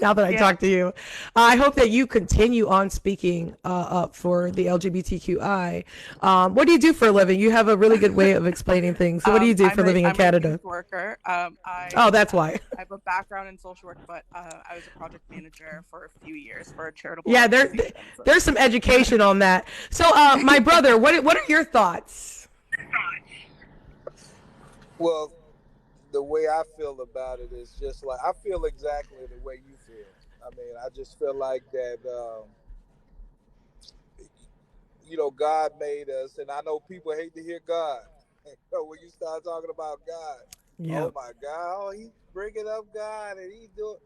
Now that I talked to you, I hope that you continue on speaking up for the LGBTQI. What do you do for a living? You have a really good way of explaining things. So what do you do for a living in Canada? Worker. That's why. I have a background in social work, but I was a project manager for a few years for a charitable. Yeah, there's some education on that. So, my brother, what are your thoughts? Well, the way I feel about it is just I feel exactly the way you feel. I mean, I just feel like that God made us, and I know people hate to hear God. When you start talking about God, oh my God, he's bringing up God and he's doing.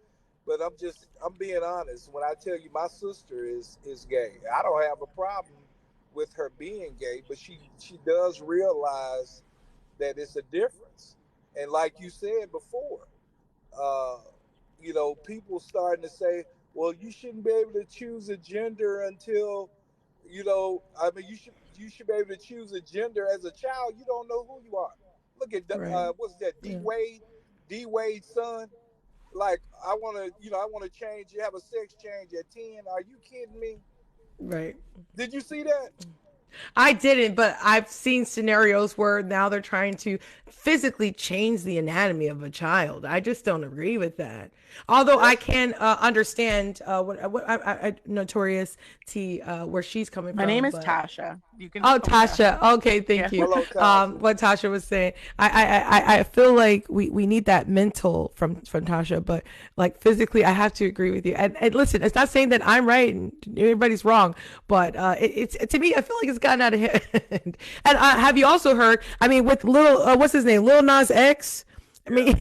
But I'm being honest. When I tell you my sister is gay, I don't have a problem with her being gay, but she does realize that it's a difference. And like you said before, people starting to say, well, you shouldn't be able to choose a gender until, you should be able to choose a gender as a child. You don't know who you are. Look at what's that? D Wade's son. Like, I want to change. You have a sex change at 10. Are you kidding me? Right. Did you see that? I didn't, but I've seen scenarios where now they're trying to physically change the anatomy of a child. I just don't agree with that. Although I can understand Notorious T where she's coming from. My name is Tasha. You can. Oh, Tasha. Okay, thank you. Hello, Tasha. What Tasha was saying, I feel like we need that mental from Tasha, but like physically, I have to agree with you. And listen, it's not saying that I'm right and everybody's wrong, but it's to me, I feel like it's gotten out of hand. And have you also heard? I mean, with what's his name, Lil Nas X. I mean,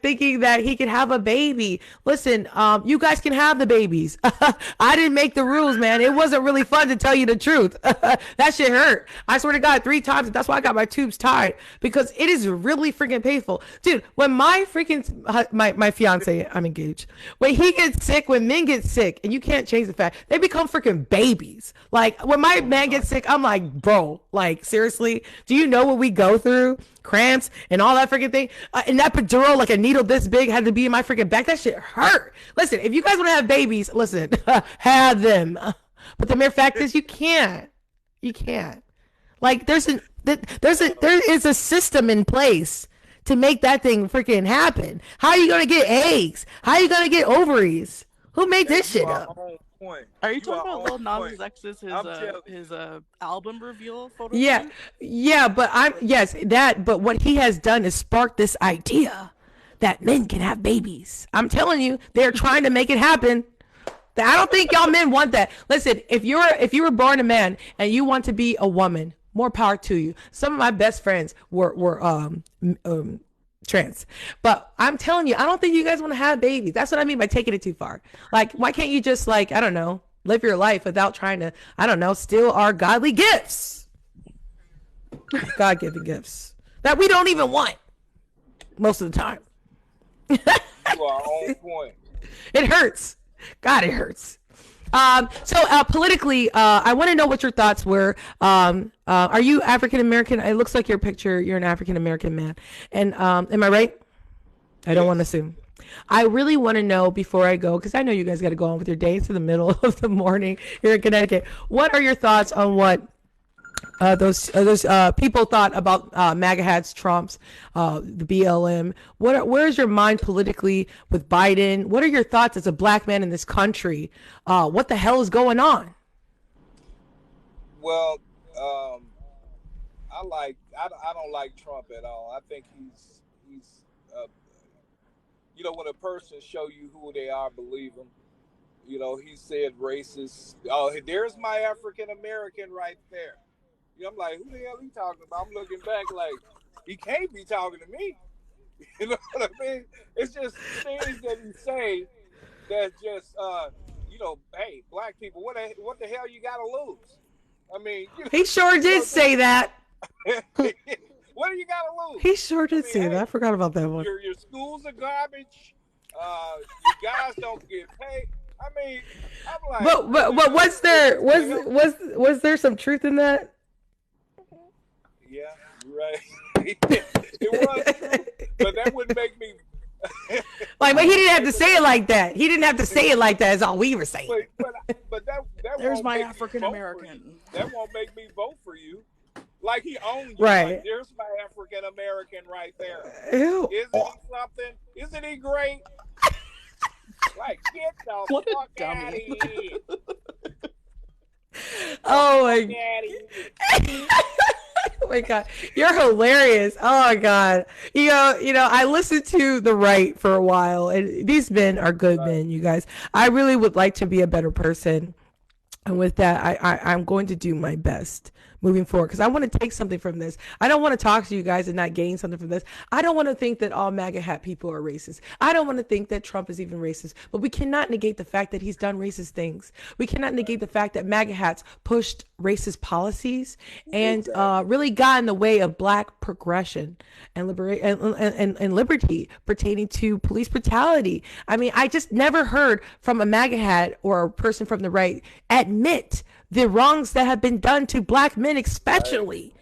thinking that he could have a baby. Listen, you guys can have the babies. I didn't make the rules, man. It wasn't really fun, to tell you the truth. That shit hurt. I swear to God, 3 times. That's why I got my tubes tied, because it is really freaking painful. Dude, when my fiance, I'm engaged, when he gets sick, when men get sick, and you can't change the fact, they become freaking babies. Like, when my man gets sick, I'm like, bro, like, seriously, do you know what we go through? Cramps and all that freaking thing, and that epidural, like a needle this big, had to be in my freaking back. That shit hurt. Listen, if you guys want to have babies, listen, have them. But the mere fact is, you can't. Like, there is a system in place to make that thing freaking happen. How are you gonna get eggs? How are you gonna get ovaries? Who made this shit up? Are you talking about Lil Nas X's his album reveal photo? Yeah, but but what he has done is spark this idea that men can have babies. I'm telling you, they're trying to make it happen. I don't think y'all men want that. Listen, if you were born a man and you want to be a woman, more power to you. Some of my best friends were trans, but I'm telling you, I don't think you guys want to have babies. That's what I mean by taking it too far. Like, why can't you just, like, I don't know, live your life without trying to, I don't know, steal our godly gifts, God-given gifts that we don't even want most of the time. You are on point. It hurts. God, it hurts. So politically, I want to know what your thoughts were. Are you African American? It looks like your picture, you're an African American man. And am I right? I don't want to assume. I really want to know before I go, because I know you guys got to go on with your day. It's in the middle of the morning here in Connecticut. What are your thoughts on what those people thought about MAGA hats, Trump's, the BLM? Where's your mind politically with Biden? What are your thoughts as a black man in this country? What the hell is going on? Well, I don't like Trump at all. I think he's when a person show you who they are, believe them. He said racist. Oh, there's my African American right there. I'm like, who the hell he talking about? I'm looking back like, he can't be talking to me. You know what I mean? It's just things that he say that just, hey, black people, what the hell you got to lose? I mean, he sure did say that. What do you got to lose? He sure did say that. I forgot about that one. Your schools are garbage. You guys don't get paid. I mean, I'm like, but was there some truth in that? Yeah, right. It was true, but that wouldn't make me. Like, but he didn't have to say it like that. He didn't have to say it like that. Is all we were saying. But that there's won't my make African American. That won't make me vote for you. Like, he owns you. Right. Like, there's my African American right there. Ew. Isn't he something? Isn't he great? Like, get the What a fuck out of dummy. here. Oh my. Oh my God, you're hilarious. Oh my God. You know, I listened to the right for a while, and these men are good men, you guys. I really would like to be a better person. And with that, I'm going to do my best moving forward because I want to take something from this. I don't want to talk to you guys and not gain something from this. I don't want to think that all MAGA hat people are racist. I don't want to think that Trump is even racist. But we cannot negate the fact that he's done racist things. We cannot negate the fact that MAGA hats pushed racist policies and really got in the way of Black progression and liberty pertaining to police brutality. I mean, I just never heard from a MAGA hat or a person from the right admit the wrongs that have been done to Black men, especially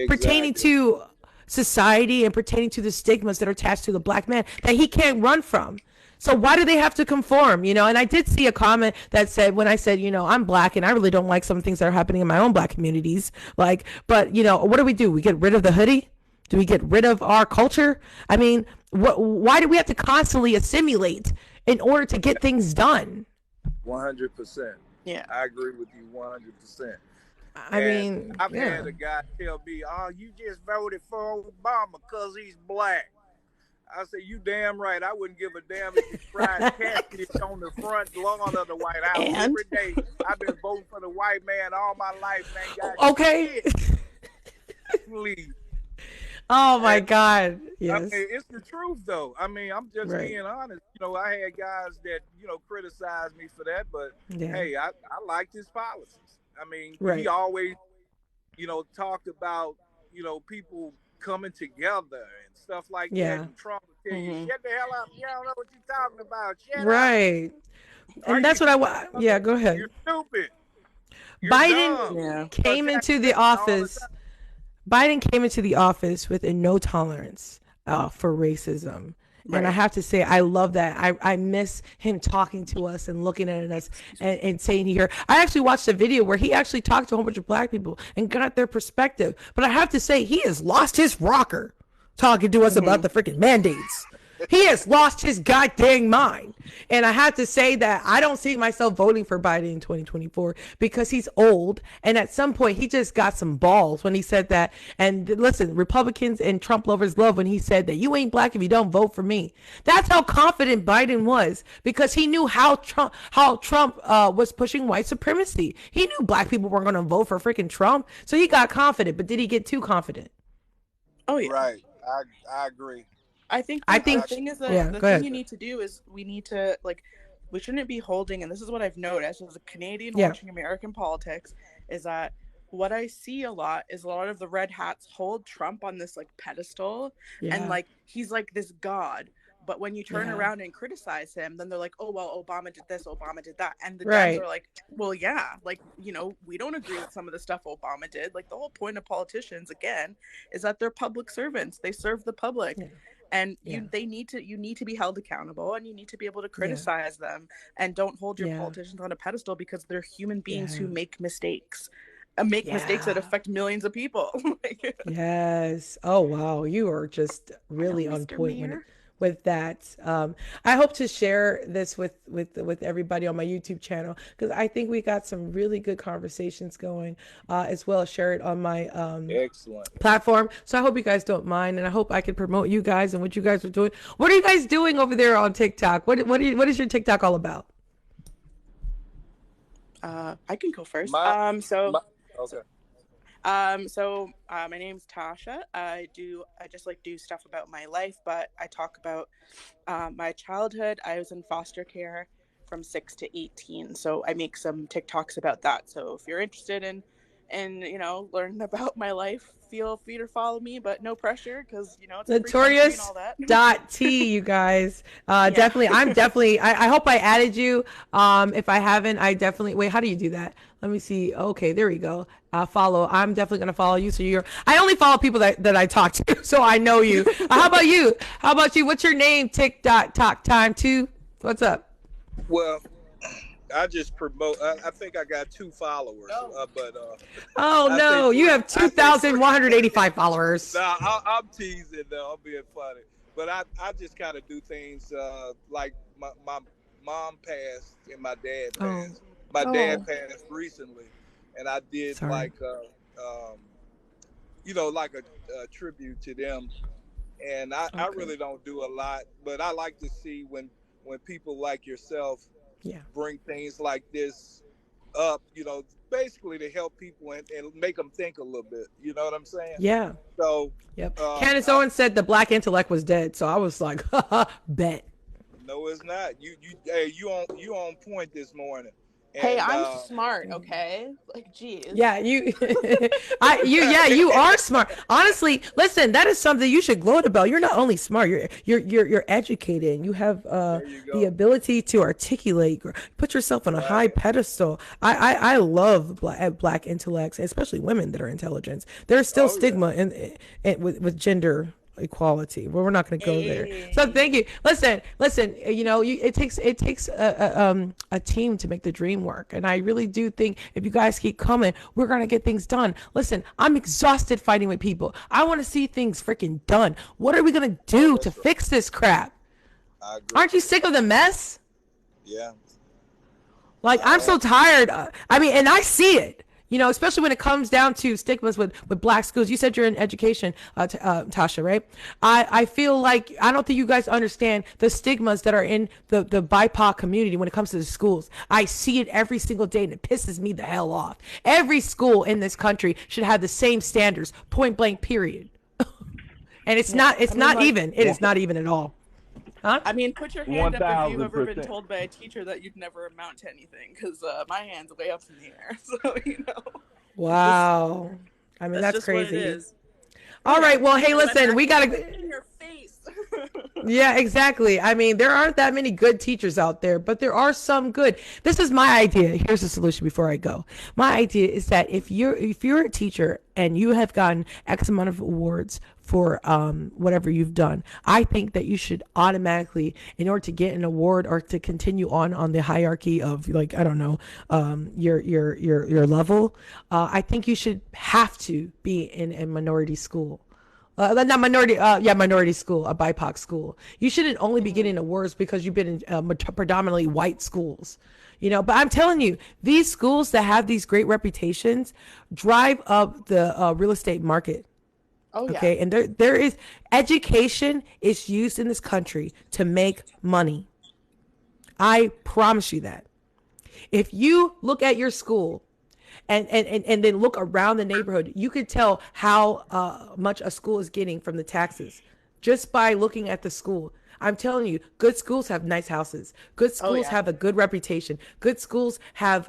pertaining to society and pertaining to the stigmas that are attached to the Black man that he can't run from. So why do they have to conform, you know? And I did see a comment that said, when I said, you know, I'm Black and I really don't like some things that are happening in my own Black communities, like, but you know, what do? We get rid of the hoodie? Do we get rid of our culture? I mean, why do we have to constantly assimilate in order to get things done? 100%. Yeah, I agree with you 100%. I mean, I've had a guy tell me, "Oh, you just voted for Obama because he's Black." I said, "You damn right. I wouldn't give a damn if you fried catfish on the front lawn of the White House every day. I've been voting for the white man all my life, man. Okay. Please." Oh my God! Yes, I mean, it's the truth, though. I mean, I'm just being honest. You know, I had guys that criticized me for that, but hey, I liked his policies. I mean, he always, talked about people coming together and stuff like that. And Trump would tell you, "Shut the hell up! You don't know what you're talking about." Shut up. And that's what I want. Yeah, go ahead. You're stupid. Biden came into the office. Biden came into the office with a no tolerance for racism. And I have to say, I love that. I miss him talking to us and looking at us and saying here. I actually watched a video where he actually talked to a whole bunch of Black people and got their perspective. But I have to say, he has lost his rocker talking to us about the freaking mandates. He has lost his goddamn mind. And I have to say that I don't see myself voting for Biden in 2024 because he's old. And at some point, he just got some balls when he said that. And listen, Republicans and Trump lovers love when he said that you ain't Black if you don't vote for me. That's how confident Biden was because he knew how Trump was pushing white supremacy. He knew Black people weren't going to vote for freaking Trump. So he got confident. But did he get too confident? Oh, yeah. Right. I agree. I think the thing is that the thing you need to do is we need to we shouldn't be holding, and this is what I've noticed as a Canadian watching American politics, is that what I see a lot is a lot of the red hats hold Trump on this pedestal and he's like this god. But when you turn around and criticize him, then they're like, "Oh, well, Obama did this, Obama did that." And the Dems are like, "Well, yeah, we don't agree with some of the stuff Obama did." Like, the whole point of politicians, again, is that they're public servants. They serve the public. Yeah. And you need to be held accountable, and you need to be able to criticize them, and don't hold your politicians on a pedestal because they're human beings who make mistakes. Mistakes that affect millions of people. Yes. Oh, wow. You are just really on point with that. I hope to share this with everybody on my YouTube channel because I think we got some really good conversations going, as well as share it on my platform. So I hope you guys don't mind, and I hope I can promote you guys and what you guys are doing. What are you guys doing over there on TikTok? What is your TikTok all about? I can go first. Okay. So my name's Tasha. I just do stuff about my life, but I talk about my childhood. I was in foster care from 6 to 18, so I make some TikToks about that. So if you're interested in learning about my life, feel free to follow me, but no pressure because it's Notorious.t, you guys. Definitely. I hope I added you. If I haven't, I definitely wait. How do you do that? Let me see. Okay, there we go. Follow. I'm definitely gonna follow you. So I only follow people that I talk to, so I know you. How about you? What's your name? TikTok time 2. What's up? Well, I just promote. I think I got 2 followers, but oh no, you have 2,185 followers. Nah, I'm teasing though. I'm being funny, but I just kind of do things like my mom passed and my dad passed. My dad passed recently, and I did like a tribute to them. And I really don't do a lot, but I like to see when people like yourself bring things like this up, basically to help people and make them think a little bit. You know what I'm saying? Yeah. So. Yep. Candace Owens said the black intellect was dead, so I was like, bet. No, it's not. You on point this morning. And, hey, I'm smart, okay? Like, geez. Yeah, you are smart. Honestly, listen, that is something you should gloat about. You're not only smart, you're educated, and you have the ability to articulate, put yourself on a high pedestal. I love black intellects, especially women that are intelligent. There's still stigma in with gender equality, but we're not going to go there. So thank you. Listen, it takes a team to make the dream work, and I really do think if you guys keep coming, we're going to get things done. Listen, I'm exhausted fighting with people. I want to see things freaking done. What are we going to do to fix this crap? Aren't you sick of the mess? Yeah. Like, I'm so tired. And I see it. Especially when it comes down to stigmas with black schools. You said you're in education, Tasha, right? I feel like, I don't think you guys understand the stigmas that are in the BIPOC community when it comes to the schools. I see it every single day, and it pisses me the hell off. Every school in this country should have the same standards, point blank, period. And it's not even. It is not even at all. Huh? I mean, put your hand up if you've ever been told by a teacher that you'd never amount to anything, because my hand's way up in the air. So, Wow. That's crazy. What it is. All right. Well, hey, listen, we got to... in your face. Yeah, exactly. There aren't that many good teachers out there, but there are some good. This is my idea. Here's the solution before I go. My idea is that if you're a teacher and you have gotten X amount of awards for whatever you've done, I think that you should automatically, in order to get an award or to continue on the hierarchy of, like, I don't know, your level, I think you should have to be in a minority school. Minority school, a BIPOC school. You shouldn't only be getting awards because you've been in predominantly white schools. But I'm telling you, these schools that have these great reputations drive up the real estate market. Oh, yeah. Okay, and there is education is used in this country to make money. I promise you that. If you look at your school and then look around the neighborhood, you could tell how much a school is getting from the taxes just by looking at the school. I'm telling you, good schools have nice houses. Good schools have a good reputation. Good schools have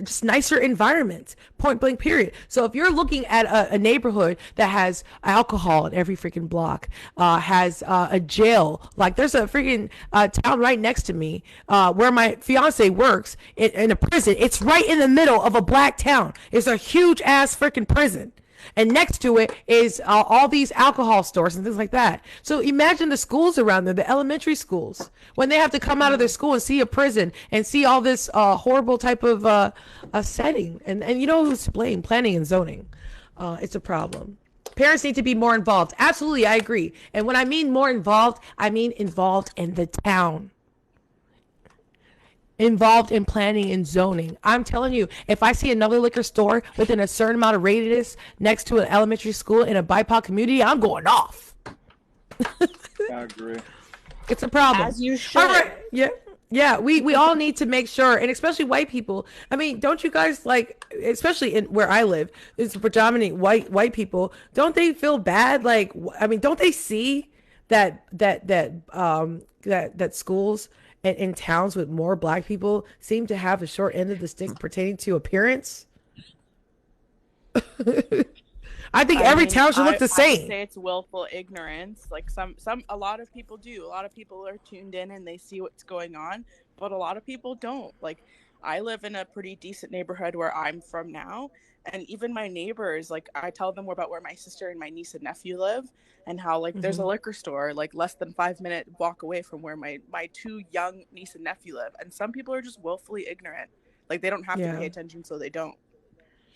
just nicer environments, point blank, period. So if you're looking at a neighborhood that has alcohol in every freaking block, has a jail, like there's a freaking town right next to me where my fiance works in a prison. It's right in the middle of a black town. It's a huge ass freaking prison. And next to it is all these alcohol stores and things like that. So imagine the schools around there, the elementary schools, when they have to come out of their school and see a prison and see all this horrible type of a setting. And you know who's to blame? Planning and zoning. It's a problem. Parents need to be more involved. Absolutely, I agree. And when I mean more involved, I mean involved in the town. Involved in planning and zoning. I'm telling you, if I see another liquor store within a certain amount of radius next to an elementary school in a BIPOC community, I'm going off. I agree. It's a problem. As you should. All right. Yeah. We all need to make sure, and especially white people. I mean, don't you guys, like, especially in where I live, it's predominantly white people. Don't they feel bad? Like, I mean, don't they see that schools in towns with more black people seem to have a short end of the stick pertaining to appearance? I think every town should look the same. I would say it's willful ignorance. Like a lot of people do. A lot of people are tuned in and they see what's going on, but a lot of people don't. Like, I live in a pretty decent neighborhood where I'm from now, and even my neighbors, like, I tell them about where my sister and my niece and nephew live, and how, like, there's a liquor store like less than 5-minute walk away from where my two young niece and nephew live, and some people are just willfully ignorant. Like, they don't have to pay attention, so they don't.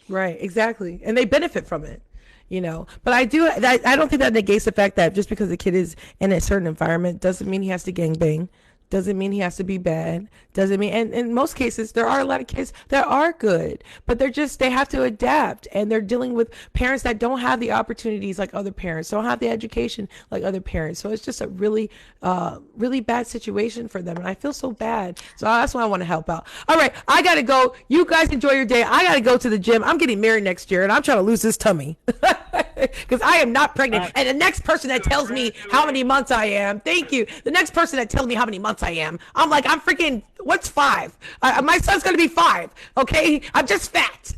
Right, exactly, and they benefit from it. But I don't think that negates the fact that just because the kid is in a certain environment doesn't mean he has to gangbang, Doesn't mean he has to be bad. Doesn't mean, and in most cases, there are a lot of kids that are good, but they have to adapt, and they're dealing with parents that don't have the opportunities like other parents, don't have the education like other parents. So it's just a really, really bad situation for them. And I feel so bad. So that's why I want to help out. All right. I got to go. You guys enjoy your day. I got to go to the gym. I'm getting married next year, and I'm trying to lose this tummy because I am not pregnant. And the next person that tells me how many months I am, thank you. The next person that tells me how many months I am, I'm like, I'm freaking, what's 5? My son's going to be 5. Okay. I'm just fat.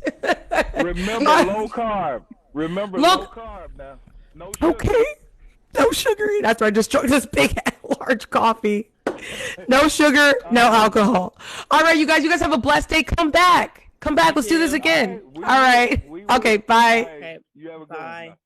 Remember low carb. Remember low carb now. No sugar. Okay. No sugar. That's why I just drank this big, large coffee. No sugar, no alcohol. All right, you guys have a blessed day. Come back. Let's do this again. All right. Okay, bye. You have a good one.